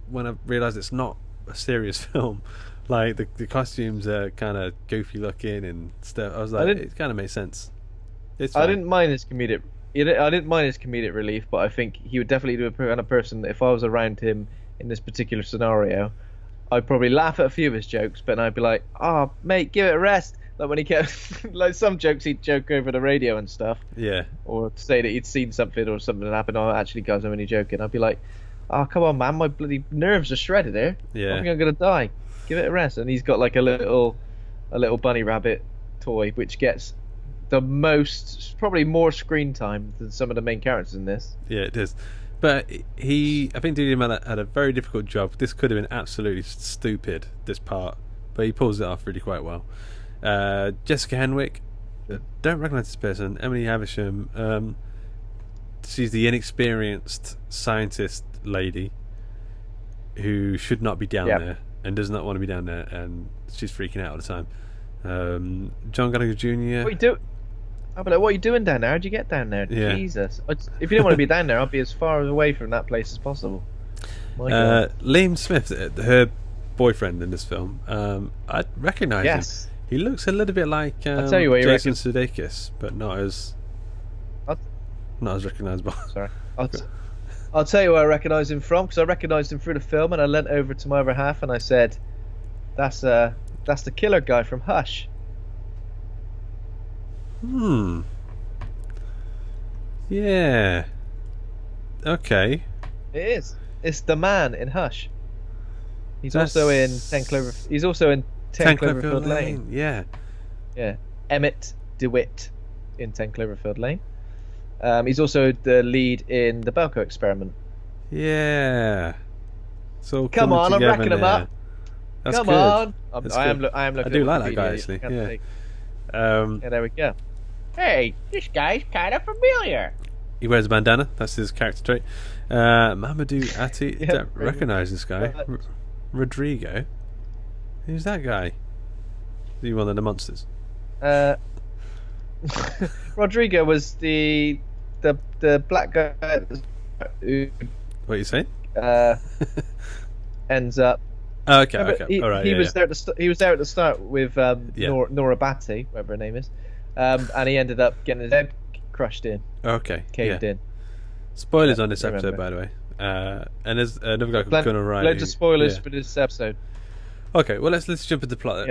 when I realised it's not a serious film, like the costumes are kind of goofy looking and stuff. I was like, it kind of makes sense. I didn't mind his comedic. I didn't mind his comedic relief, but I think he would definitely do a kind of person that if I was around him in this particular scenario, I'd probably laugh at a few of his jokes, but then I'd be like, "Oh, mate, give it a rest." Like when he kept, like some jokes he'd joke over the radio and stuff. Yeah. Or say that he'd seen something or something that happened. Oh, actually, guys, I'm only joking. I'd be like, "Oh, come on, man, my bloody nerves are shredded here. Yeah. I think I'm gonna die. Give it a rest." And he's got like a little bunny rabbit toy, which gets the most, probably more screen time than some of the main characters in this. Yeah, it is. But I think DJ Miller had a very difficult job. This could have been absolutely stupid, this part, but he pulls it off really quite well. Jessica Henwick, don't recognise this person. Emily Havisham, she's the inexperienced scientist lady who should not be down there and does not want to be down there, and she's freaking out all the time. John Gallagher Jr. What you do? I'll be like, what are you doing down there? How'd you get down there? Yeah. Jesus. If you didn't want to be down there, I'd be as far away from that place as possible. Liam Smith, her boyfriend in this film, I recognise him. He looks a little bit like I'll tell you what Jason Sudeikis, but not as recognisable. Sorry. I'll tell you where I recognise him from, because I recognised him through the film, and I leant over to my other half and I said, that's the killer guy from Hush. Yeah. Okay. It is. It's the man in Hush. He's also in 10 Cloverfield Lane. Yeah. Yeah. Emmett DeWitt in 10 Cloverfield Lane. He's also the lead in the Belko Experiment. Yeah. So come on, I'm racking him up. That's come good. on. I am looking. I do like that guy actually. Yeah. Yeah, there we go. Hey, this guy's kind of familiar. He wears a bandana. That's his character trait. Mamoudou Athie. Don't recognise this guy. Rodrigo. Who's that guy? Is he one of the monsters? Rodrigo was the black guy who. What are you saying? Ends up. Oh, okay. All right. He was there at the start with Nora Batty, whatever her name is, and he ended up getting his head crushed in. Okay. Caved in. Spoilers on this episode, by the way. And there's another guy called Gunnar Wright. Loads of spoilers for this episode. Okay, well let's jump into the plot.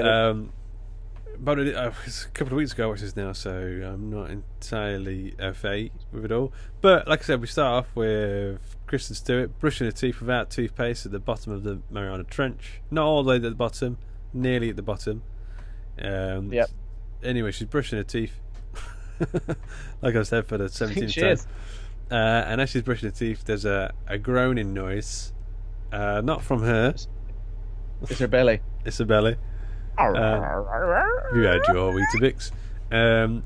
But it's a couple of weeks ago I watched this now, so I'm not entirely FA with it all. But like I said, we start off with Kristen Stewart brushing her teeth without toothpaste at the bottom of the Mariana Trench. Not all the way at the bottom, nearly at the bottom. Anyway, she's brushing her teeth. Like I said, for the 17th time. And as she's brushing her teeth, there's a groaning noise. Not from her. It's her belly. It's her belly. You had your Weetabix.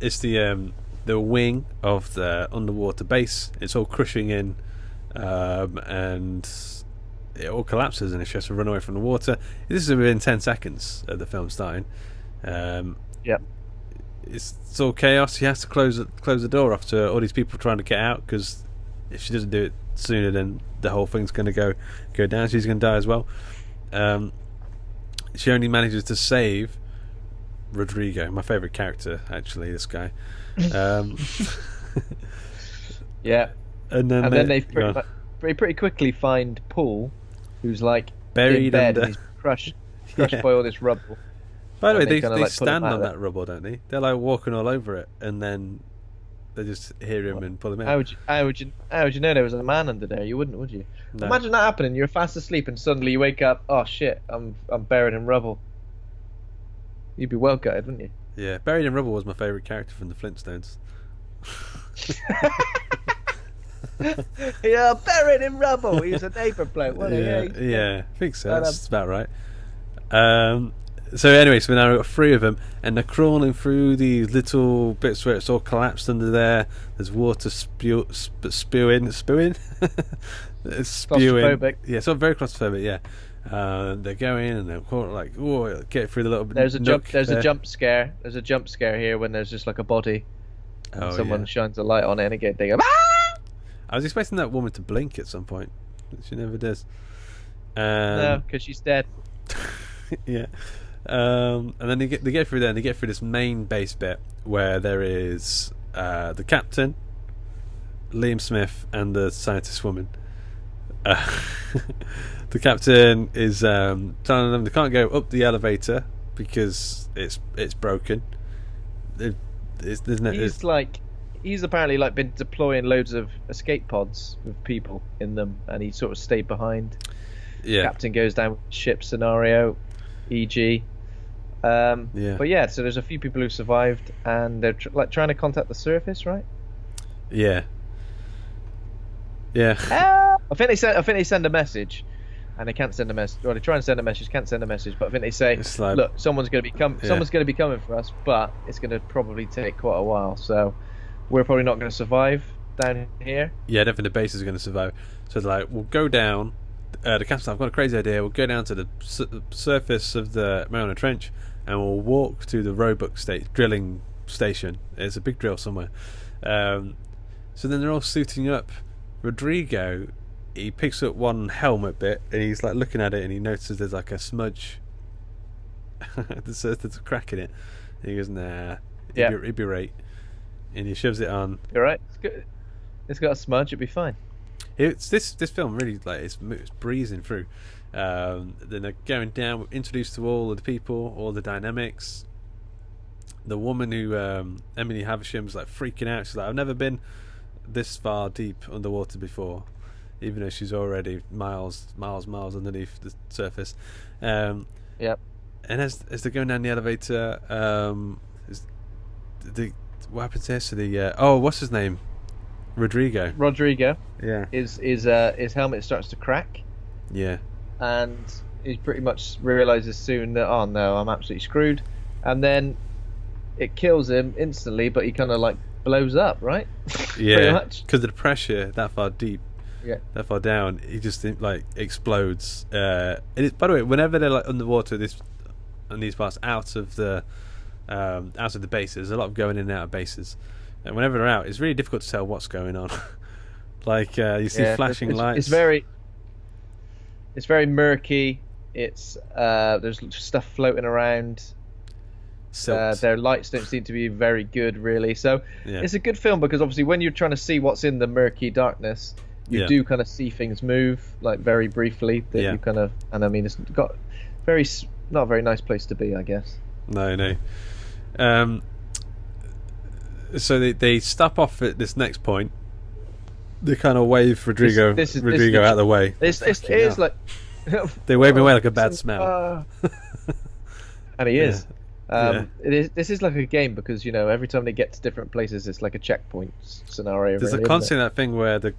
It's the wing of the underwater base. It's all crushing in, and it all collapses, and she has to run away from the water. This is within 10 seconds of the film starting. It's all chaos. She has to close the door off to all these people trying to get out, because if she doesn't do it sooner, then the whole thing's going to go down. She's going to die as well. She only manages to save Rodrigo, my favourite character, actually, this guy. And then they pretty quickly find Paul, who's like buried in bed, under... and he's crushed by all this rubble. By the way, they stand on that rubble, don't they? They're like walking all over it, and then they just hear him and pull him out. How would you know there was a man under there? You wouldn't, would you? No. Imagine that happening. You're fast asleep and suddenly you wake up. Oh shit! I'm buried in rubble. You'd be well gutted, wouldn't you? Yeah, Buried in Rubble was my favourite character from the Flintstones. Yeah, Buried in Rubble. He was a neighbour bloke, wasn't he? Yeah, I think so. That's about right. So anyway, so now we've got 3 of them, and they're crawling through these little bits where it's all collapsed under there. There's water spewing. It's spewing. Claustrophobic. Yeah, it's all very claustrophobic. Yeah. They're going and they're like, oh, get through the little. There's a jump scare. There's a jump scare here when there's just like a body, and someone shines a light on it, and again they go. Ah! I was expecting that woman to blink at some point, but she never does. No, because she's dead. Yeah. And then they get through there, and they get through this main base bit where there is the captain, Liam Smith, and the scientist woman. The captain is telling them they can't go up the elevator because it's broken. He's apparently like been deploying loads of escape pods with people in them, and he sort of stayed behind. Yeah. Captain goes down with ship scenario, e.g. But yeah, so there's a few people who survived, and they're trying to contact the surface, right? Yeah. Yeah. I think they send a message, and they can't send a message. Or they try and send a message, can't send a message. But I think they say, like, look, someone's going to be coming for us, but it's going to probably take quite a while. So we're probably not going to survive down here. Yeah, I don't think the base is going to survive. So they're like, we'll go down. The captain, I've got a crazy idea. We'll go down to the surface of the Mariana Trench, and we'll walk to the Roebuck drilling station. It's a big drill somewhere. So then they're all suiting up. Rodrigo, he picks up one helmet bit, and he's like looking at it, and he notices there's like a smudge. there's a crack in it. And he goes, nah, it'd be right. And he shoves it on. You're right. It's good. It's got a smudge. It'd be fine. It's this film really, like, it's breezing through. Then they're going down. We're introduced to all of the people, all the dynamics. The woman who Emily Havisham's like freaking out. She's like, I've never been this far deep underwater before, even though she's already miles underneath the surface. Yep. And as they're going down the elevator, what happens here? So what's his name? Rodrigo. Yeah. His helmet starts to crack. Yeah. And he pretty much realizes soon that, oh no, I'm absolutely screwed. And then it kills him instantly, but he kind of like blows up, right? Yeah. Because of the pressure that far deep. Yeah. That far down, he just like explodes. And by the way, whenever they're like underwater, on these parts, out of the bases, there's a lot of going in and out of bases. And whenever they're out, it's really difficult to tell what's going on. Like you see flashing lights. It's very murky. It's there's stuff floating around. Their lights don't seem to be very good, really. So it's a good film because obviously when you're trying to see what's in the murky darkness, you do kind of see things move, like very briefly. That you kind of, and I mean, it's got not a very nice place to be, I guess. No. So they stop off at this next point. They kind of wave Rodrigo out of the way. It is like they wave him away like a bad smell. And he is. This is like a game because every time they get to different places, it's like a checkpoint scenario. There's really, a constant that thing where the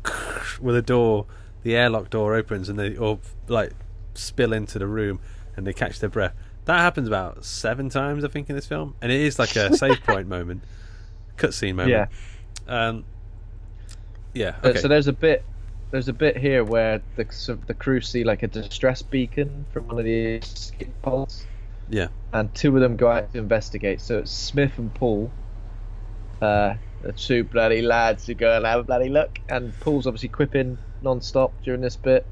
airlock door opens and they all like spill into the room and they catch their breath. That happens about 7 times, I think, in this film, and it is like a save point moment, cutscene moment. Okay. So there's a bit here where the crew see like a distress beacon from one of the escape pods. Yeah. And 2 of them go out to investigate. So it's Smith and Paul, the 2 bloody lads who go and have a bloody look. And Paul's obviously quipping non-stop during this bit.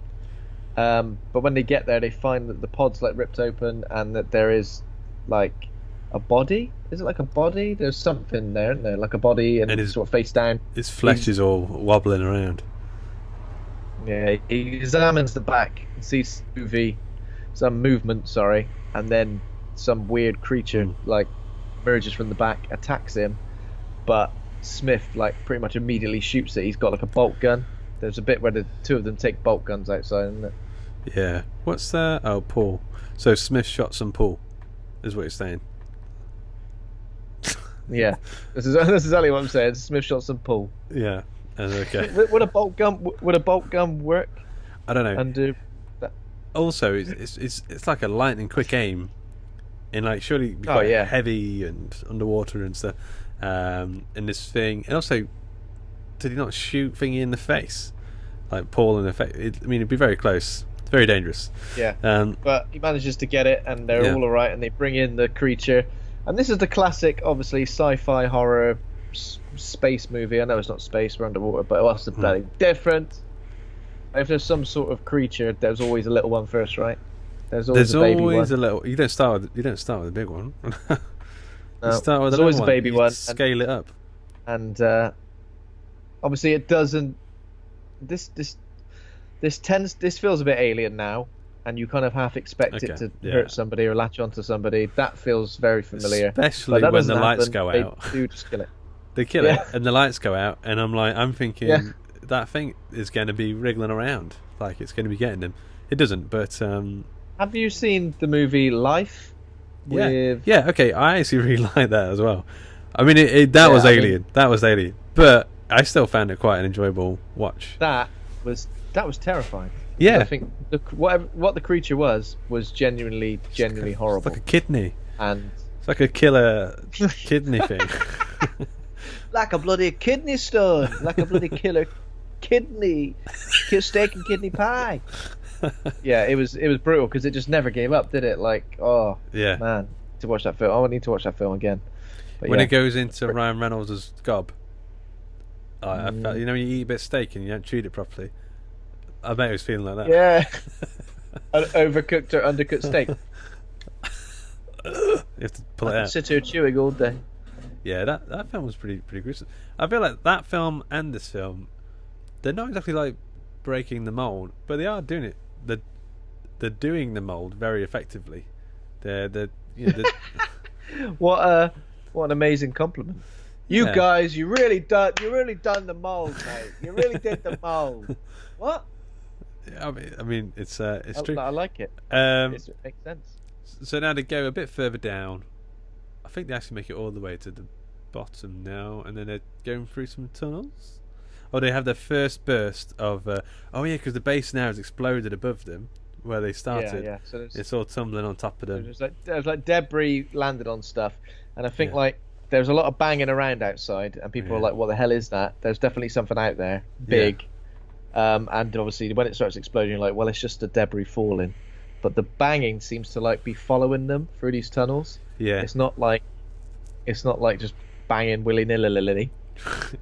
But when they get there, they find that the pod's like ripped open and that there is like a body. Is it like a body? There's something there, isn't there? Like a body and it's sort of face down. His flesh is all wobbling around. Yeah, he examines the back and sees some movement, and then some weird creature like emerges from the back, attacks him, but Smith like pretty much immediately shoots it. He's got like a bolt gun. There's a bit where the 2 of them take bolt guns outside, isn't it? Yeah. What's that? Oh, Paul. So Smith shot some Paul, is what you're saying. Yeah. This is exactly what I'm saying. Smith shot some Paul. Yeah. Okay. Would a bolt gun work? I don't know. And do that. Also, it's like a lightning quick aim, and like surely quite heavy and underwater and stuff. In this thing, and also, did he not shoot Thingy in the face, like Paul in the face? It'd be very close. It's very dangerous. Yeah. But he manages to get it, and they're all alright, and they bring in the creature, and this is the classic, obviously, sci-fi horror space movie. I know it's not space, we're underwater, but what's the bloody difference? If there's some sort of creature, there's always a little one first, right? There's always a baby one. Little. You don't start with a big one. You start with always a baby one. Scale it up. And obviously it doesn't. This feels a bit alien now, and you kind of half expect it to hurt somebody or latch onto somebody. That feels very familiar, especially when the lights go out. They do just kill it. They kill it, and the lights go out, and I'm thinking that thing is going to be wriggling around, like it's going to be getting them. It doesn't, but have you seen the movie Life? Yeah. Okay, I actually really like that as well. I mean, that was alien. That was alien, but I still found it quite an enjoyable watch. That was terrifying. Yeah, I think what the creature was genuinely horrible. It's like a kidney, and it's like a killer kidney thing. Like a bloody kidney stone, like a bloody killer kidney, steak and kidney pie. Yeah, it was brutal because it just never gave up, did it? Like, man, to watch that film. I need to watch that film again. But when it goes into Ryan Reynolds' gob, I felt, you eat a bit of steak and you don't treat it properly. I bet he was feeling like that. Yeah, an overcooked or undercooked steak. You have to pull it out. Sit here chewing all day. Yeah, that film was pretty gruesome. I feel like that film and this film, they're not exactly like breaking the mold, but they are doing it. They're doing the mold very effectively. They're what an amazing compliment. You guys, you really done the mold, mate. You really did the mold. What? I mean, it's true. I like it. It makes sense. So now to go a bit further down, I think they actually make it all the way to the bottom now, and then they're going through some tunnels. Oh, they have their first burst of because the base now has exploded above them where they started. Yeah. So it's all tumbling on top of them. There's like debris landed on stuff, and I think like there's a lot of banging around outside, and people are like, "What the hell is that?" There's definitely something out there, big, and obviously when it starts exploding, you're like, "Well, it's just the debris falling," but the banging seems to like be following them through these tunnels. Yeah, it's not like just banging willy-nilly.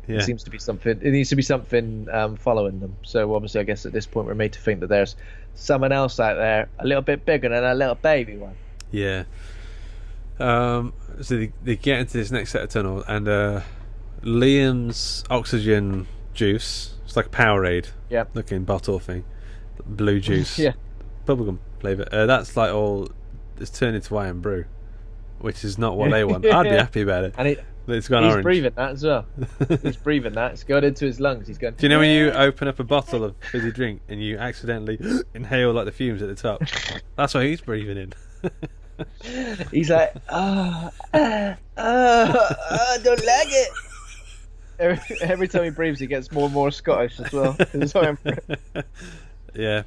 Yeah. It seems to be something. It needs to be something following them. So obviously, I guess at this point we're made to think that there's someone else out there, a little bit bigger than a little baby one. Yeah. So they get into this next set of tunnel, and Liam's oxygen juice, it's like a Powerade looking bottle thing, blue juice, bubblegum flavour. That's like all, it's turned into iron brew, which is not what they want. I'd be happy about it. And it's gone he's orange. Breathing that as well. He's breathing that. It's going into his lungs. He's going. Do you know when you open up a bottle of fizzy drink and you accidentally inhale like the fumes at the top? That's what he's breathing in. He's like, I don't like it. Every time he breathes, he gets more and more Scottish as well. Yeah.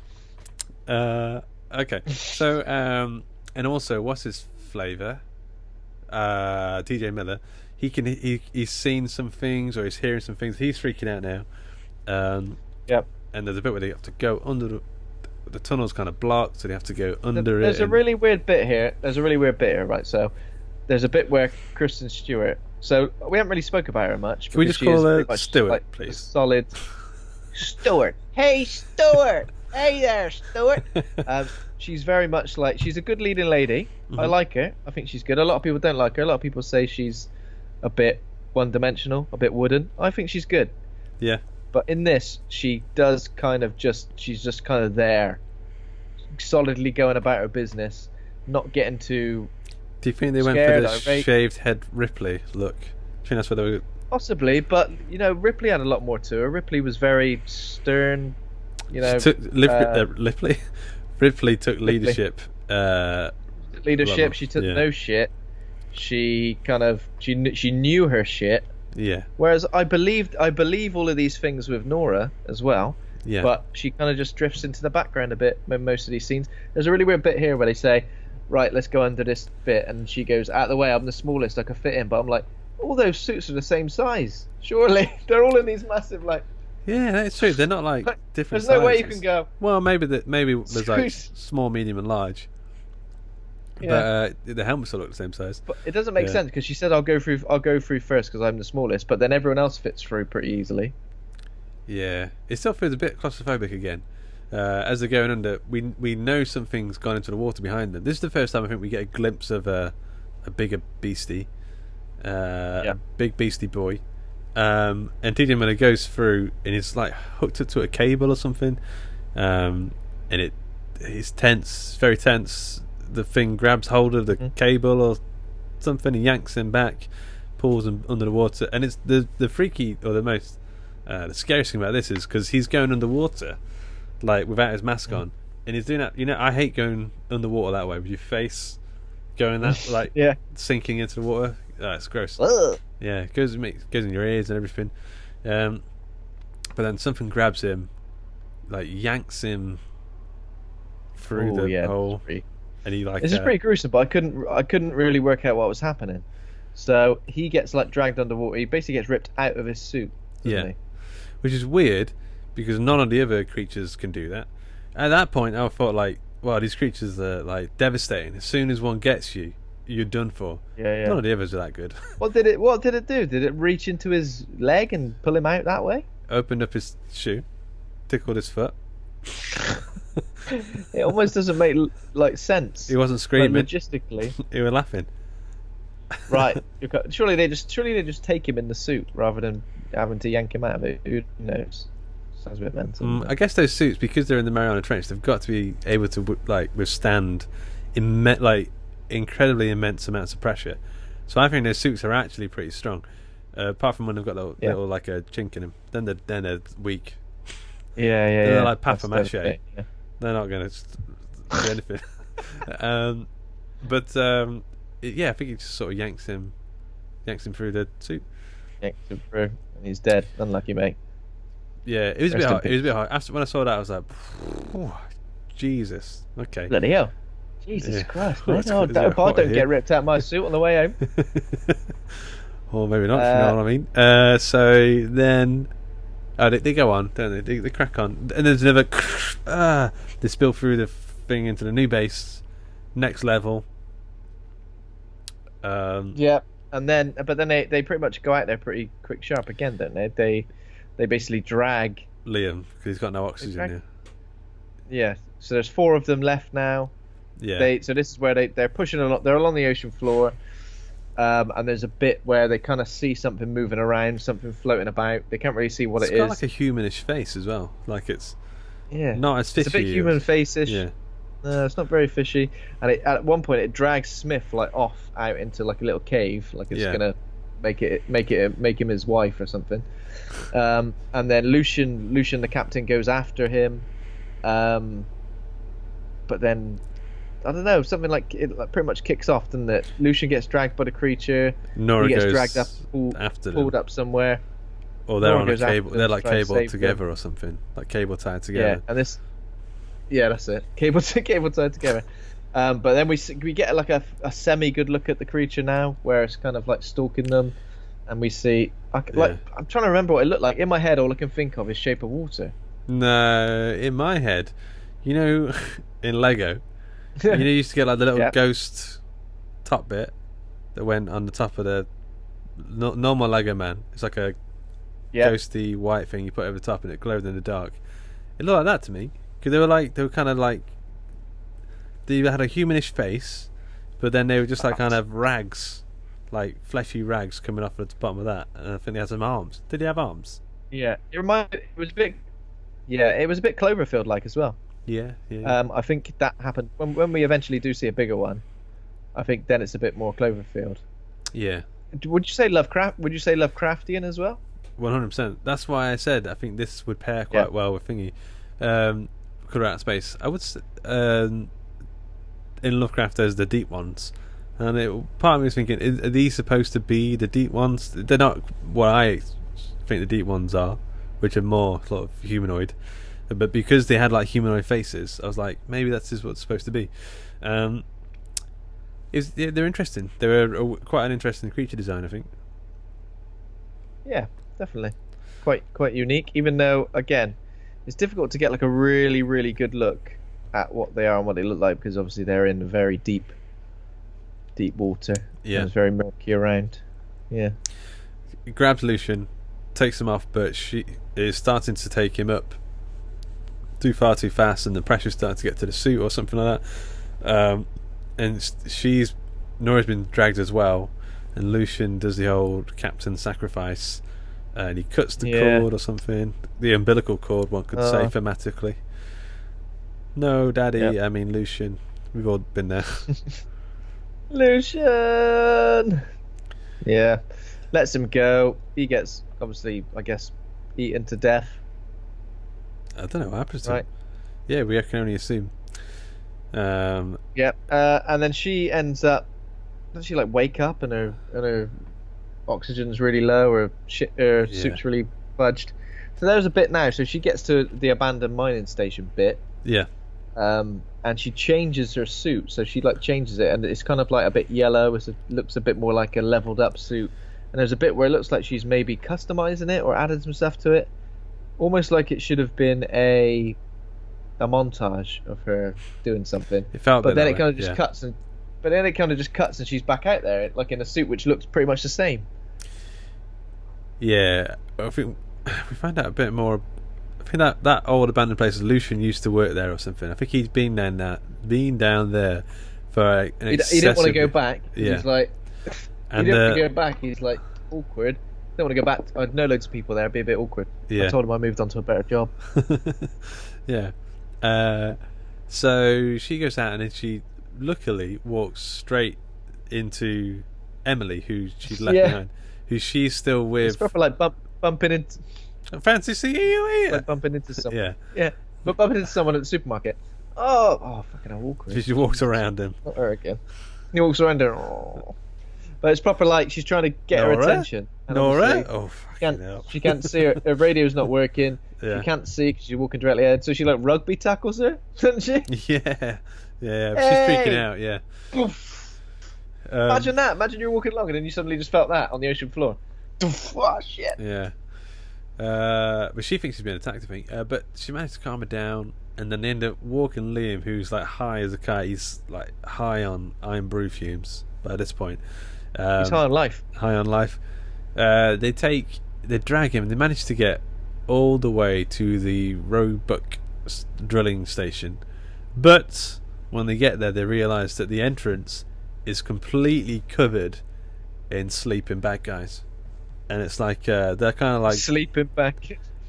Okay. So, and also, what's his flavour? TJ Miller. He's seen some things, or he's hearing some things. He's freaking out now. Yep. And there's a bit where they have to go under the tunnel's kind of blocked, so they have to go under it. There's a really weird bit here. Right? So, there's a bit where Kristen Stewart. So we haven't really spoke about her much. Can we just call her Stewart, please? Solid. Stewart. Hey, Stewart. Hey there, Stewart. She's very much like, she's a good leading lady. Mm-hmm. I like her. I think she's good. A lot of people don't like her. A lot of people say she's a bit one-dimensional, a bit wooden. I think she's good. Yeah. But in this, she does she's just kind of there, solidly going about her business, not getting too. Do you think they went for the shaved head Ripley look? Do you think that's what they were? Possibly, but Ripley had a lot more to her. Ripley was very stern. Ripley took leadership. She took no shit. She she knew her shit. Yeah. Whereas I believe all of these things with Nora as well. Yeah. But she kind of just drifts into the background a bit in most of these scenes. There's a really weird bit here where they say, right, let's go under this bit, and she goes, out of the way, I'm the smallest, I can fit in. But I'm like, all those suits are the same size. Surely they're all in these massive Yeah, that's true. They're not like different. There's no sizes. way you can go. Well, maybe there's like small, medium, and large. Yeah. But the helmets all look the same size. But it doesn't make sense because she said I'll go through first because I'm the smallest, but then everyone else fits through pretty easily. Yeah, it still feels a bit claustrophobic again. As they're going under, we know something's gone into the water behind them. This is the first time I think we get a glimpse of a bigger beastie, a big beastie boy. And TJ Miller goes through and he's like hooked up to a cable or something, and he's tense, very tense. The thing grabs hold of the cable or something and yanks him back, pulls him under the water. And it's the freaky or the most the scariest thing about this is because he's going underwater like without his mask on, and he's doing that. I hate going underwater that way with your face going that like sinking into the water. It's gross. Yeah, it goes in your ears and everything. But then something grabs him, like yanks him through the hole. And he this is pretty gruesome, but I couldn't really work out what was happening. So he gets like dragged underwater. He basically gets ripped out of his suit. Doesn't he? Which is weird because none of the other creatures can do that. At that point, I thought like, well, these creatures are like devastating. As soon as one gets you, you're done for. Yeah. None of the others are that good. What did it do? Did it reach into his leg and pull him out that way? Opened up his shoe, tickled his foot. It almost doesn't make like sense. He wasn't screaming. Logistically, he was laughing. Right. Surely they just take him in the suit rather than having to yank him out of it. Who knows? Sounds a bit mental. I guess those suits, because they're in the Mariana Trench, they've got to be able to like withstand incredibly immense amounts of pressure. So I think those suits are actually pretty strong. Apart from when they've got the little like a chink in them, then they're weak. Yeah. They're like papier-mâché. They're not going to do anything. I think he just sort of yanks him through the suit. Yanks him through, and he's dead. Unlucky, mate. Yeah, it was a bit hard. It was a bit hard. After when I saw that, I was like, oh, Jesus. Okay. Bloody hell. Jesus Christ, man. I don't get ripped out my suit on the way home. Or maybe not, if you know what I mean. So then... they go on, don't they? They crack on. And there's another... they spill through the thing into the new base. Next level. Yeah, and then... But then they pretty much go out there pretty quick sharp again, don't they? They basically drag... Liam, because he's got no oxygen here. Yeah, so there's 4 of them left now. Yeah. So this is where they're pushing a lot. They're along the ocean floor. And there's a bit where they kind of see something moving around, something floating about. They can't really see what it is. It's got like a humanish face as well. Like it's not as fishy. It's a bit human face-ish. Yeah. No, it's not very fishy. And at one point, it drags Smith like off out into like a little cave, like it's gonna make him his wife or something. And then Lucian, the captain, goes after him. But then, I don't know, something like it pretty much kicks off, doesn't it? Lucian gets dragged by the creature. Nora he gets goes dragged up, after pulled them. up somewhere. Or they're on a cable. They're like cabled together or something, like cable tied together. Yeah, and this. Yeah, that's it. Cable tied together. But then we get like a semi good look at the creature now, where it's kind of like stalking them, and we see I'm trying to remember what it looked like. In my head, all I can think of is Shape of Water. No, in my head, in Lego, you used to get like the little ghost top bit that went on the top of the normal Lego man. It's like a ghosty white thing you put over the top, and it glowed in the dark. It looked like that to me. Because they were kind of like, they had a humanish face, but then they were just like kind of rags, like fleshy rags coming off at the bottom of that. And I think they had some arms. Did he have arms? Yeah, it was a bit Cloverfield like as well. Yeah. I think that happened when we eventually do see a bigger one. I think then it's a bit more Cloverfield. Yeah. Would you say Lovecraftian as well? 100%. That's why I said I think this would pair quite well with Thingy. Color Out of Space. I would in Lovecraft there's the deep ones, and part of me was thinking, are these supposed to be the deep ones? They're not what I think the deep ones are, which are more sort of humanoid, but because they had like humanoid faces, I was like, maybe that's just what it's supposed to be. They're interesting. They're quite an interesting creature design, I think. Yeah, definitely quite unique, even though again it's difficult to get like a really, really good look at what they are and what they look like, because obviously they're in very deep water. Yeah, it's very murky around. Yeah, he grabs Lucian, takes him off, but she is starting to take him up far too fast, and the pressure's starting to get to the suit or something like that. And Nora's been dragged as well, and Lucian does the old captain sacrifice. And he cuts the cord or something. The umbilical cord, one could say, thematically. No, Daddy, I mean Lucian. We've all been there. Lucian! Yeah. Lets him go. He gets, obviously, I guess, eaten to death. I don't know what happens to him. Yeah, we can only assume. And then she ends up... Doesn't she, like, wake up and her oxygen's really low, or her suit's really fudged. So there's a bit now. So she gets to the abandoned mining station bit. Yeah. And she changes her suit. So she like changes it, and it's kind of like a bit yellow. It looks a bit more like a leveled up suit. And there's a bit where it looks like she's maybe customizing it or added some stuff to it, almost like it should have been a montage of her doing something. It felt, but then it kind of just cuts and. But then it kind of just cuts and she's back out there, like in a suit which looks pretty much the same. Yeah, I think we find out a bit more. I think that old abandoned place, Lucian used to work there or something. I think he's been down there for an excessive... He didn't want to go back. Yeah. He's like... he didn't want to go back. He's like, awkward. Don't want to go back. I know loads of people there. It'd be a bit awkward. Yeah. I told him I moved on to a better job. Yeah. So she goes out and then she luckily walks straight into Emily, who she'd left behind, who she's still with. It's proper like bumping into. Fancy seeing you here. Like bumping into someone. Yeah. But bumping into someone at the supermarket. Oh, fucking hell, awkward. She walks around him. Not her again. He walks around her. Oh. But it's proper like she's trying to get her attention. Nora? Oh, fucking hell. She can't see her. Her radio's not working. Yeah. She can't see because she's walking directly ahead. So she like rugby tackles her, doesn't she? Yeah. She's freaking out. Yeah. Imagine that. Imagine you're walking along and then you suddenly just felt that on the ocean floor. Oh shit. Yeah. But she thinks she's being attacked, I think. But she managed to calm her down, and then they end up walking Liam, who's like high as a kite. He's like high on iron brew fumes by this point. He's high on life. High on life. They drag him. They manage to get all the way to the Roebuck drilling station, but when they get there, they realise that the entrance is completely covered in Sleeping Bad Guys, and it's like they're kind of like Sleeping Bad.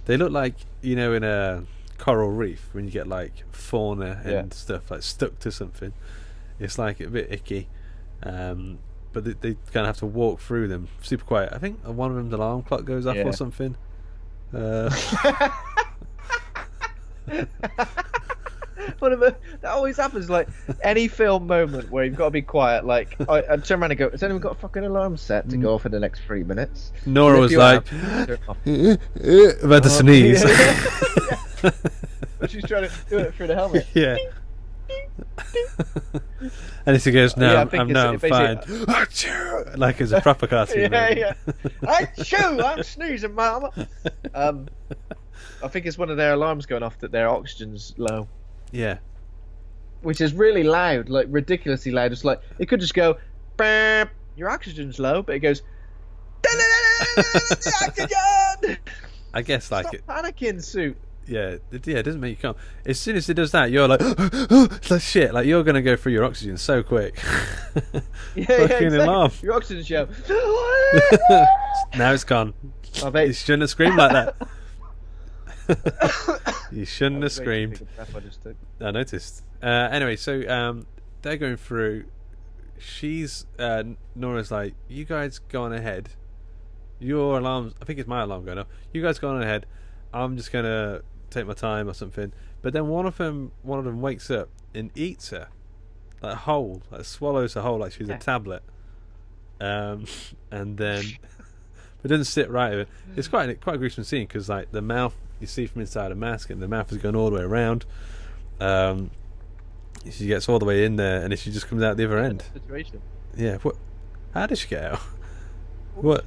They look like, you know, in a coral reef when you get like fauna and stuff like stuck to something. It's like a bit icky, but they kind of have to walk through them super quiet. I think one of them's alarm clock goes off or something. That always happens. Like any film moment where you've got to be quiet. Like I turn around and go, "Has anyone got a fucking alarm set to go off in the next 3 minutes?" Nora was like, about to sneeze. But she's trying to do it through the helmet. Yeah. And she goes, "No, I'm fine." Like it's a proper cartoon. I'm sneezing, mama. I think it's one of their alarms going off that their oxygen's low. Yeah. Which is really loud, like ridiculously loud. It's like it could just go, "Bam, your oxygen's low," but it goes, "Oxygen!" I guess like it's panicking suit. Yeah, it doesn't make you calm. As soon as it does that, you're like, it's like shit. Like you're gonna go through your oxygen so quick. Exactly. Alarm. Your oxygen show. Now it's gone. You shouldn't have screamed like that. You shouldn't have screamed. I noticed. Anyway, so they're going through. Nora's like, "You guys go on ahead. Your alarms. I think it's my alarm going off. You guys go on ahead. I'm just gonna take my time or something." But then one of them wakes up and eats her, like whole, like swallows her whole, like she's a tablet. And then, but doesn't sit right with it. It's quite a gruesome scene because like the mouth you see from inside a mask, and the mouth is going all the way around. She gets all the way in there, and then she just comes out the other end. Situation. Yeah. What? How did she get out? What?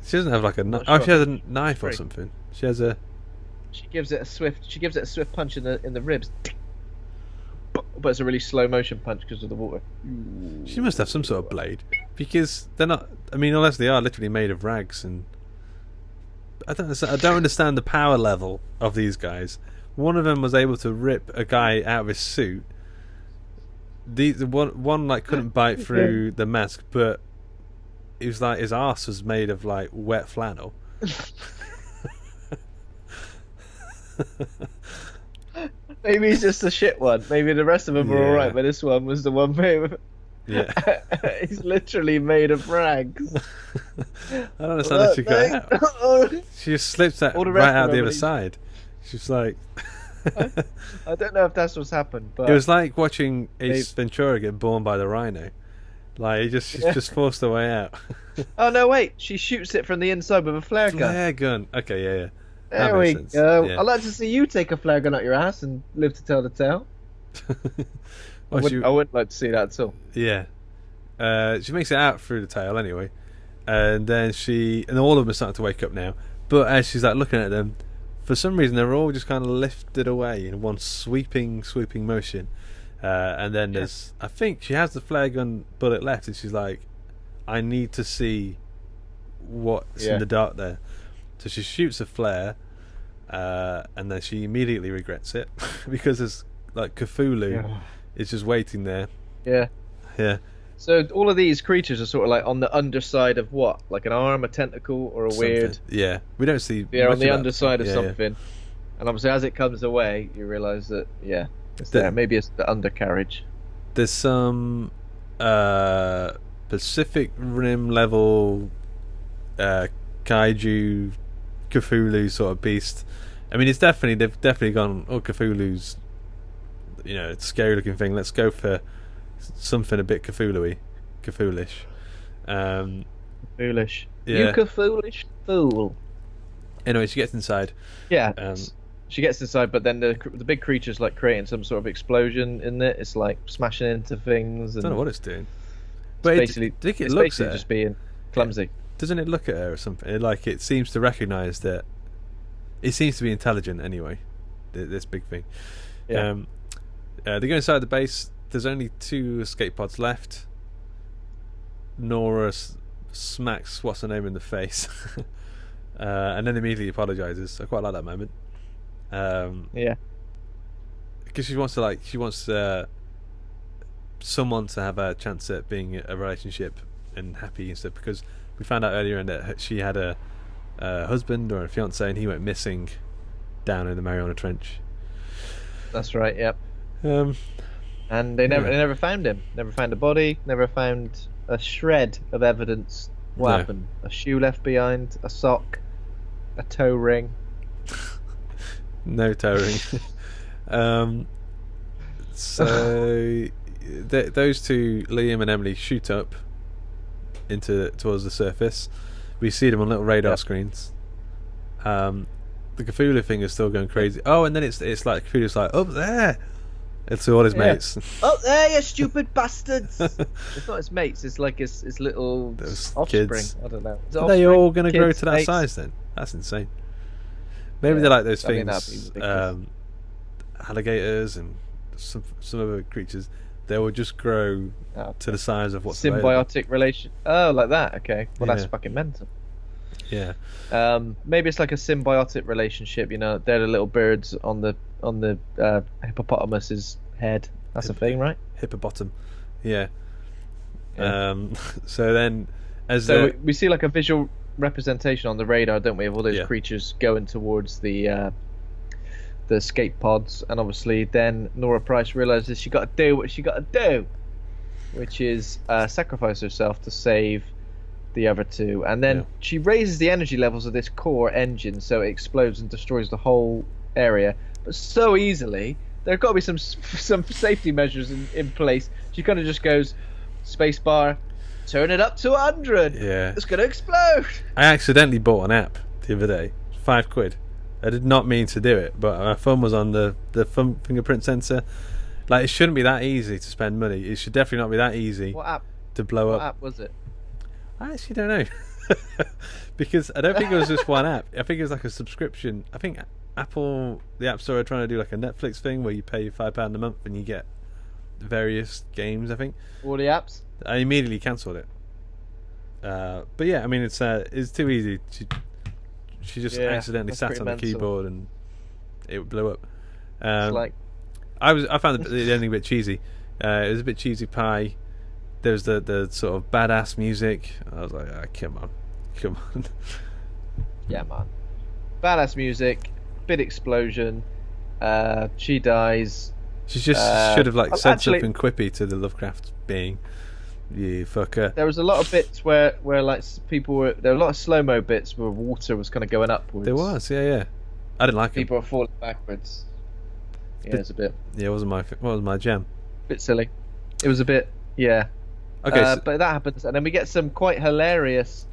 She doesn't have like a knife. Oh, she has a knife or something. She has a. She gives it a swift punch in the ribs. But it's a really slow motion punch because of the water. She must have some sort of blade, because they're not. I mean, unless they are literally made of rags, and I don't understand the power level of these guys. One of them was able to rip a guy out of his suit. One like couldn't bite through the mask, but it was like his arse was made of like wet flannel. Maybe he's just a shit one. Maybe the rest of them are alright, but this one was the one made. Yeah. He's literally made of rags. I don't understand how she got out. She just slips that right out the other side. She's like. I don't know if that's what's happened, but it was like watching Ace Ventura get born by the rhino. Like she's just forced her way out. Oh no! Wait, she shoots it from the inside with a flare gun. Flare gun. Okay, yeah. There we go. Yeah. I'd like to see you take a flare gun out your ass and live to tell the tale. I wouldn't like to see that at all. Yeah. She makes it out through the tail anyway, and then all of them are starting to wake up now. But as she's like looking at them, for some reason they're all just kind of lifted away in one sweeping motion. And then I think she has the flare gun bullet left, and she's like, "I need to see what's in the dark there." So she shoots a flare, and then she immediately regrets it because there's like Cthulhu is just waiting there. Yeah. Yeah. So all of these creatures are sort of like on the underside of what? Like an arm, a tentacle, or a weird... Yeah. We don't see... They're on the underside of something. Yeah. And obviously as it comes away, you realise that, it's there. Maybe it's the undercarriage. There's some Pacific Rim level kaiju Cthulhu sort of beast. I mean, they've definitely gone, Cthulhu's, scary looking thing. Let's go for something a bit Cthulhu-y. Cthulhu-ish. Foolish. Yeah. You Cthulhu-ish fool. Anyway, she gets inside. Yeah. She gets inside, but then the big creature's like creating some sort of explosion in it. It's like smashing into things. And I don't know what it's doing. But it's basically just being clumsy. Yeah. Doesn't it look at her or something? It seems to recognise that it seems to be intelligent anyway. This big thing. Yeah. They go inside the base. There's only 2 escape pods left. Nora smacks what's her name in the face, and then immediately apologises. I quite like that moment. Yeah. Because she wants someone to have a chance at being a relationship and happy and stuff, because we found out earlier in that she had a husband or a fiance, and he went missing down in the Mariana Trench. That's right. Yep. And they never found him. Never found a body. Never found a shred of evidence. What happened? A shoe left behind. A sock. A toe ring. No toe ring. So those two, Liam and Emily, shoot up towards the surface. We see them on little radar screens. The Cthulhu thing is still going crazy. Oh, and then it's like Cthulhu's like, up there. It's all his mates. Up there, you stupid bastards! It's not his mates. It's like his little those offspring. Kids. I don't know. Are they all going to grow to that size then? That's insane. Maybe they're like those things, alligators and some other creatures. They will just grow to the size of what's symbiotic relation. Oh, like that. Okay. Well, that's fucking mental. Yeah. Maybe it's like a symbiotic relationship. You know, they're the little birds on the hippopotamus's head. That's a thing, right? Hippopotam. Yeah. So then, we see like a visual representation on the radar, don't we, of all those creatures going towards the escape pods, and obviously then Nora Price realizes she got to do what she got to do, which is sacrifice herself to save the other two, and then she raises the energy levels of this core engine so it explodes and destroys the whole area, but so easily. There got to be some safety measures in place. She kind of just goes spacebar, turn it up to 100. Yeah, it's gonna explode. I accidentally bought an app the other day, £5. I did not mean to do it, but my phone was on the thumb fingerprint sensor. Like, it shouldn't be that easy to spend money. It should definitely not be that easy. What app? To blow up. What app was it? I actually don't know. Because I don't think it was just one app. I think it was like a subscription. I think Apple, the App Store, are trying to do like a Netflix thing where you pay £5 a month and you get various games, I think. All the apps? I immediately cancelled it. But yeah, I mean, it's too easy. She just accidentally sat on the keyboard and it blew up. I found the ending a bit cheesy. It was a bit cheesy pie. There was the sort of badass music. I was like, come on. Yeah, man. Badass music, bit explosion. She dies. She just should have said something quippy to the Lovecraft being. You fucker. There was a lot of bits where like people were. There were a lot of slow mo bits where water was kind of going upwards. There was, yeah. I didn't like it. People were falling backwards. It's a bit. Yeah, it wasn't my jam. Bit silly. It was a bit, yeah. Okay, but that happens, and then we get some quite hilarious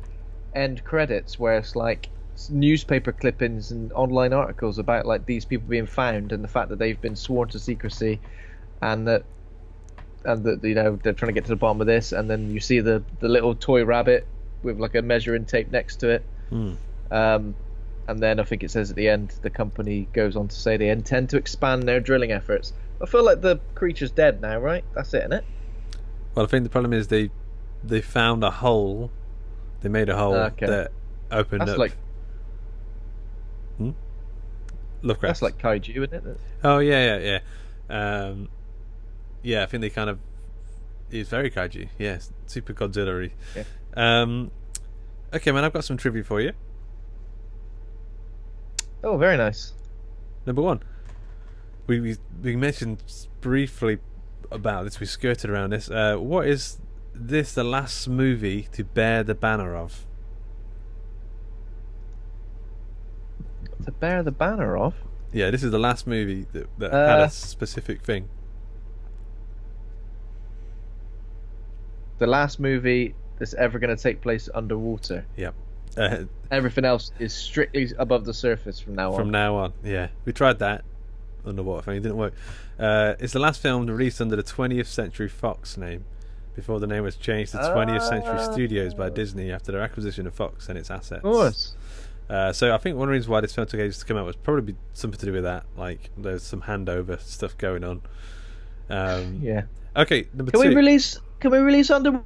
end credits where it's like newspaper clippings and online articles about like these people being found and the fact that they've been sworn to secrecy, and that you know they're trying to get to the bottom of this, and then you see the little toy rabbit with like a measuring tape next to it. And then I think it says at the end the company goes on to say they intend to expand their drilling efforts. I feel like the creature's dead now, right? That's it, isn't it? Well, I think the problem is they found a hole. They made a hole that opened That's up. Like Lovecraft. That's like kaiju, isn't it? Oh yeah. I think they kind of. It's very kaiju. Yeah, super Godzilla-y. Yeah. Okay, man, I've got some trivia for you. Oh, very nice. Number one, we mentioned briefly about this. We skirted around this. What is this the last movie to bear the banner of? To bear the banner of? Yeah, this is the last movie that had a specific thing. The last movie that's ever going to take place underwater. Yep. Everything else is strictly above the surface from now on. From now on, yeah. We tried that underwater thing. It didn't work. It's the last film released under the 20th Century Fox name, before the name was changed to 20th Century Studios by Disney after their acquisition of Fox and its assets. Of course. So I think one of the reasons why this film took ages to come out was probably something to do with that. Like, there's some handover stuff going on. Yeah. Okay, number two. Can we release underwater?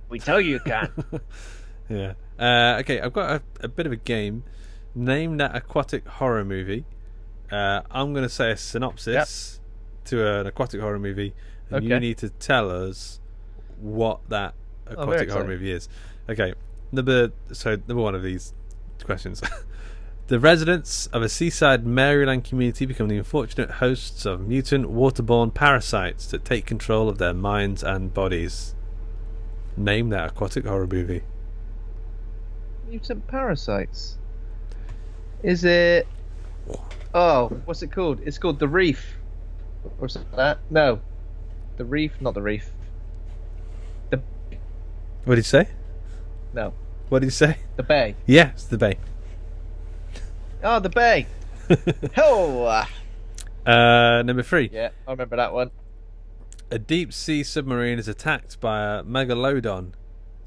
We tell you can. Yeah. Okay, I've got a bit of a game. Name that aquatic horror movie. I'm going to say a synopsis to an aquatic horror movie, and you need to tell us what that aquatic horror movie is. Okay, number one of these questions. The residents of a seaside Maryland community become the unfortunate hosts of mutant waterborne parasites that take control of their minds and bodies. Name that aquatic horror movie. Mutant parasites. Is it... Oh, what's it called? It's called The Reef. Or something like that. No. The Reef, not The Reef. What did you say? No. What did you say? The Bay. Yeah, it's The Bay. Oh, The Bay. Oh. Number 3. Yeah, I remember that one. A deep sea submarine is attacked by a megalodon,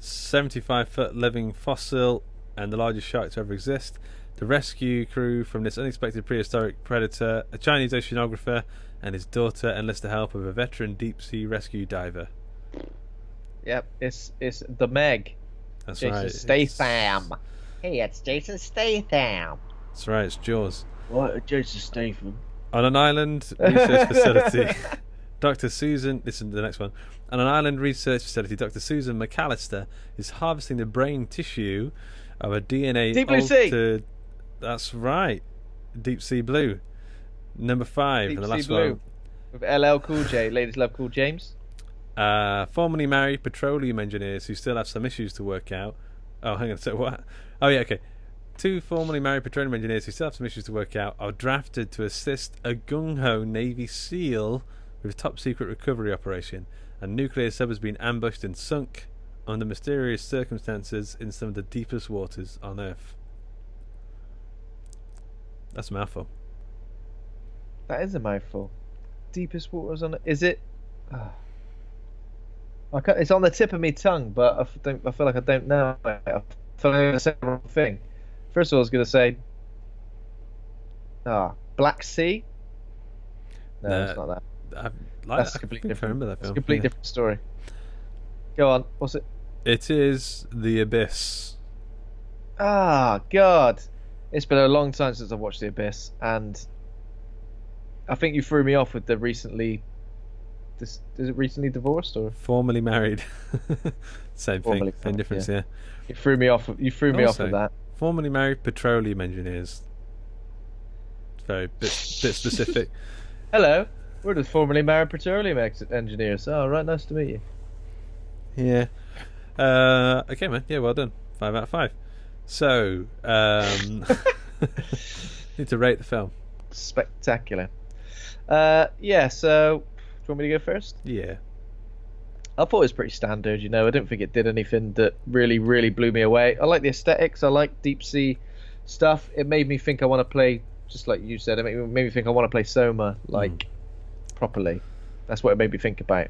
75-foot living fossil and the largest shark to ever exist. The rescue crew from this unexpected prehistoric predator, a Chinese oceanographer and his daughter, enlist the help of a veteran deep sea rescue diver. Yep, it's the Meg. That's Jason right. Statham. Hey, it's Jason Statham. That's right, it's Jaws. What, Jason Statham? On an island research facility, Dr. Susan... This is the next one. On an island research facility, Dr. Susan McAllister is harvesting the brain tissue of a DNA Deep Blue Sea. That's right. Deep Sea Blue. Number 5. Deep and the Sea last Blue. one. With LL Cool J. Ladies Love Cool James. Formerly married petroleum engineers who still have some issues to work out. Oh, hang on. So what? Oh, yeah, okay. 2 formerly married petroleum engineers who still have some issues to work out are drafted to assist a gung-ho Navy SEAL with a top-secret recovery operation. A nuclear sub has been ambushed and sunk under mysterious circumstances in some of the deepest waters on Earth. That's a mouthful. That is a mouthful. Deepest waters on... Is it... Oh. It's on the tip of my tongue, but I feel like I don't know. I feel like I'm going to say the wrong thing. First of all, I was going to say... Black Sea? No, it's not that. That's completely different. That's a completely different story. Go on. What's it? It is The Abyss. Ah, God. It's been a long time since I've watched The Abyss, and I think you threw me off with the recently... Is it recently divorced or formerly married? Same thing, same difference. Yeah. You threw me off. You threw me off with that. Formerly married petroleum engineers. It's very bit specific. Hello, we're just formerly married petroleum engineers. Oh, right, nice to meet you. Yeah. Okay, man. Yeah, well done. 5 out of 5. So, need to rate the film. Spectacular. Yeah. So. Want me to go first? Yeah. I thought it was pretty standard, I didn't think it did anything that really, really blew me away. I like the aesthetics, I like deep sea stuff. It made me think I want to play, just like you said, it made me think I want to play Soma, properly. That's what it made me think about.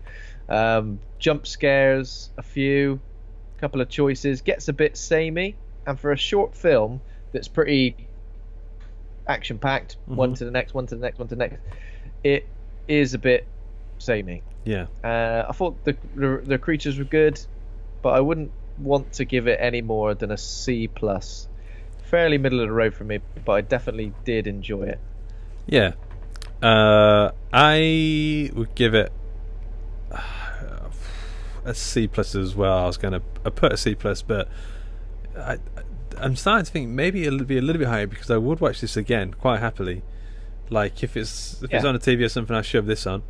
Jump scares, a couple of choices, gets a bit samey, and for a short film that's pretty action-packed, one to the next, it is a bit samey. Yeah. I thought the creatures were good, but I wouldn't want to give it any more than a C+. Fairly middle of the road for me, but I definitely did enjoy it. Yeah. I would give it a C+ as well. I was going to put a C+, but I'm starting to think maybe it'll be a little bit higher because I would watch this again quite happily. Like if it's on a TV or something, I'll shove this on.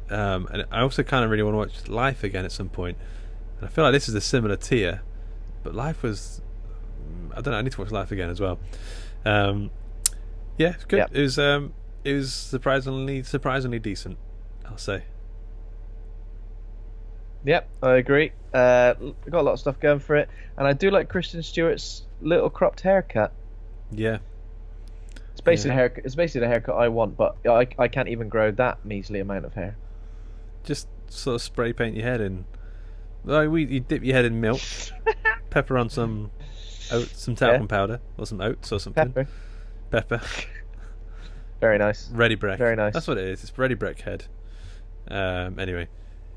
And I also kind of really want to watch Life again at some point. And I feel like this is a similar tier, but Life was... I don't know, I need to watch Life again as well. Yeah, it's good. Yep. It was surprisingly decent, I'll say. Yep, I agree. Got a lot of stuff going for it, and I do like Kristen Stewart's little cropped haircut. Yeah. It's basically the haircut I want, but I can't even grow that measly amount of hair. Just sort of spray paint your head in. You dip your head in milk, pepper on some talcum powder or some oats or something. Pepper. Very nice. Ready Breck. Very nice. That's what it is. It's Ready Breck head. Anyway,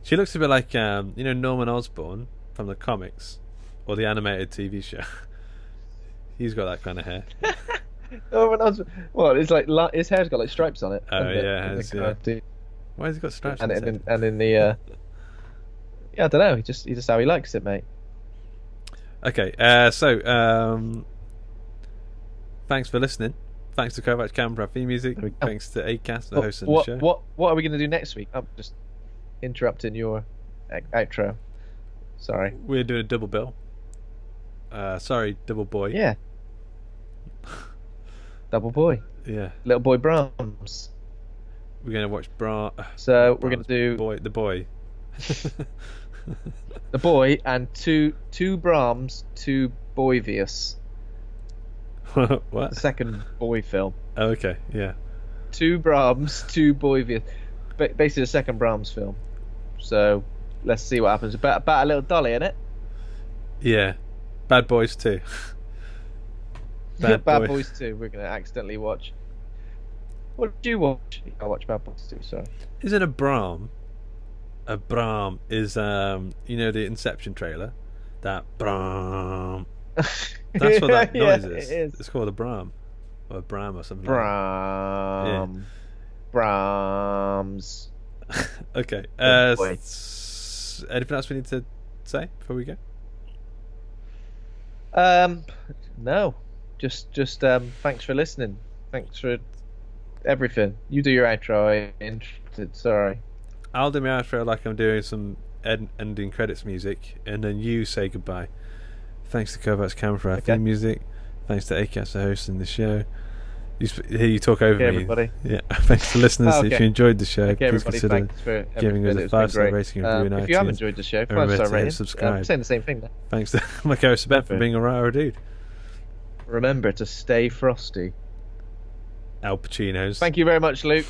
she looks a bit like Norman Osborn from the comics or the animated TV show. He's got that kind of hair. Well, it's like his hair's got like stripes on it. Oh yeah, it has, yeah. Why has he got stripes? And in the Yeah, I don't know. He just how he likes it, mate. Okay, so thanks for listening. Thanks to Kovac Canberra theme music. Thanks to Acast for hosting the show. What are we going to do next week? I'm just interrupting your outro. Sorry. We're doing a double bill. Sorry, double boy. Yeah. Double boy. Yeah. Little boy Brahms. We're going to watch So we're going to do the boy. The boy and two Brahms, two Boyvius. What? The second boy film. Oh, okay, yeah. Two Brahms, two Boyvius. Basically the second Brahms film. So let's see what happens. About a little dolly, innit? Yeah. Bad Boys 2. Bad Boys 2 we're going to accidentally watch. What did you watch? I watched Bad Boys 2, sorry. Isn't a Brahm? A Brahm is, the Inception trailer? That Brahm. That's what that noise is. It is. It's called a Brahm. Or a Brahm or something Brahm. Like that. Brahms. Okay. Anything else we need to say before we go? No. Just thanks for listening. Thanks for everything. You do your outro. I'm interested. Sorry. I'll do my outro like I'm doing some ending credits music, and then you say goodbye. Thanks to Kovacs Cam for our theme music. Thanks to Acast for hosting the show. You talk over me. Everybody. Yeah. Thanks to listeners. If you enjoed the show, please consider giving us a 5-star rating and review in iTunes. If you have enjoyed the show, 5-star rating. Subscribe. I'm saying the same thing now. Thanks to my co-host Ben for being a right dude. Remember to stay frosty. Al Pacino's. Thank you very much, Luke.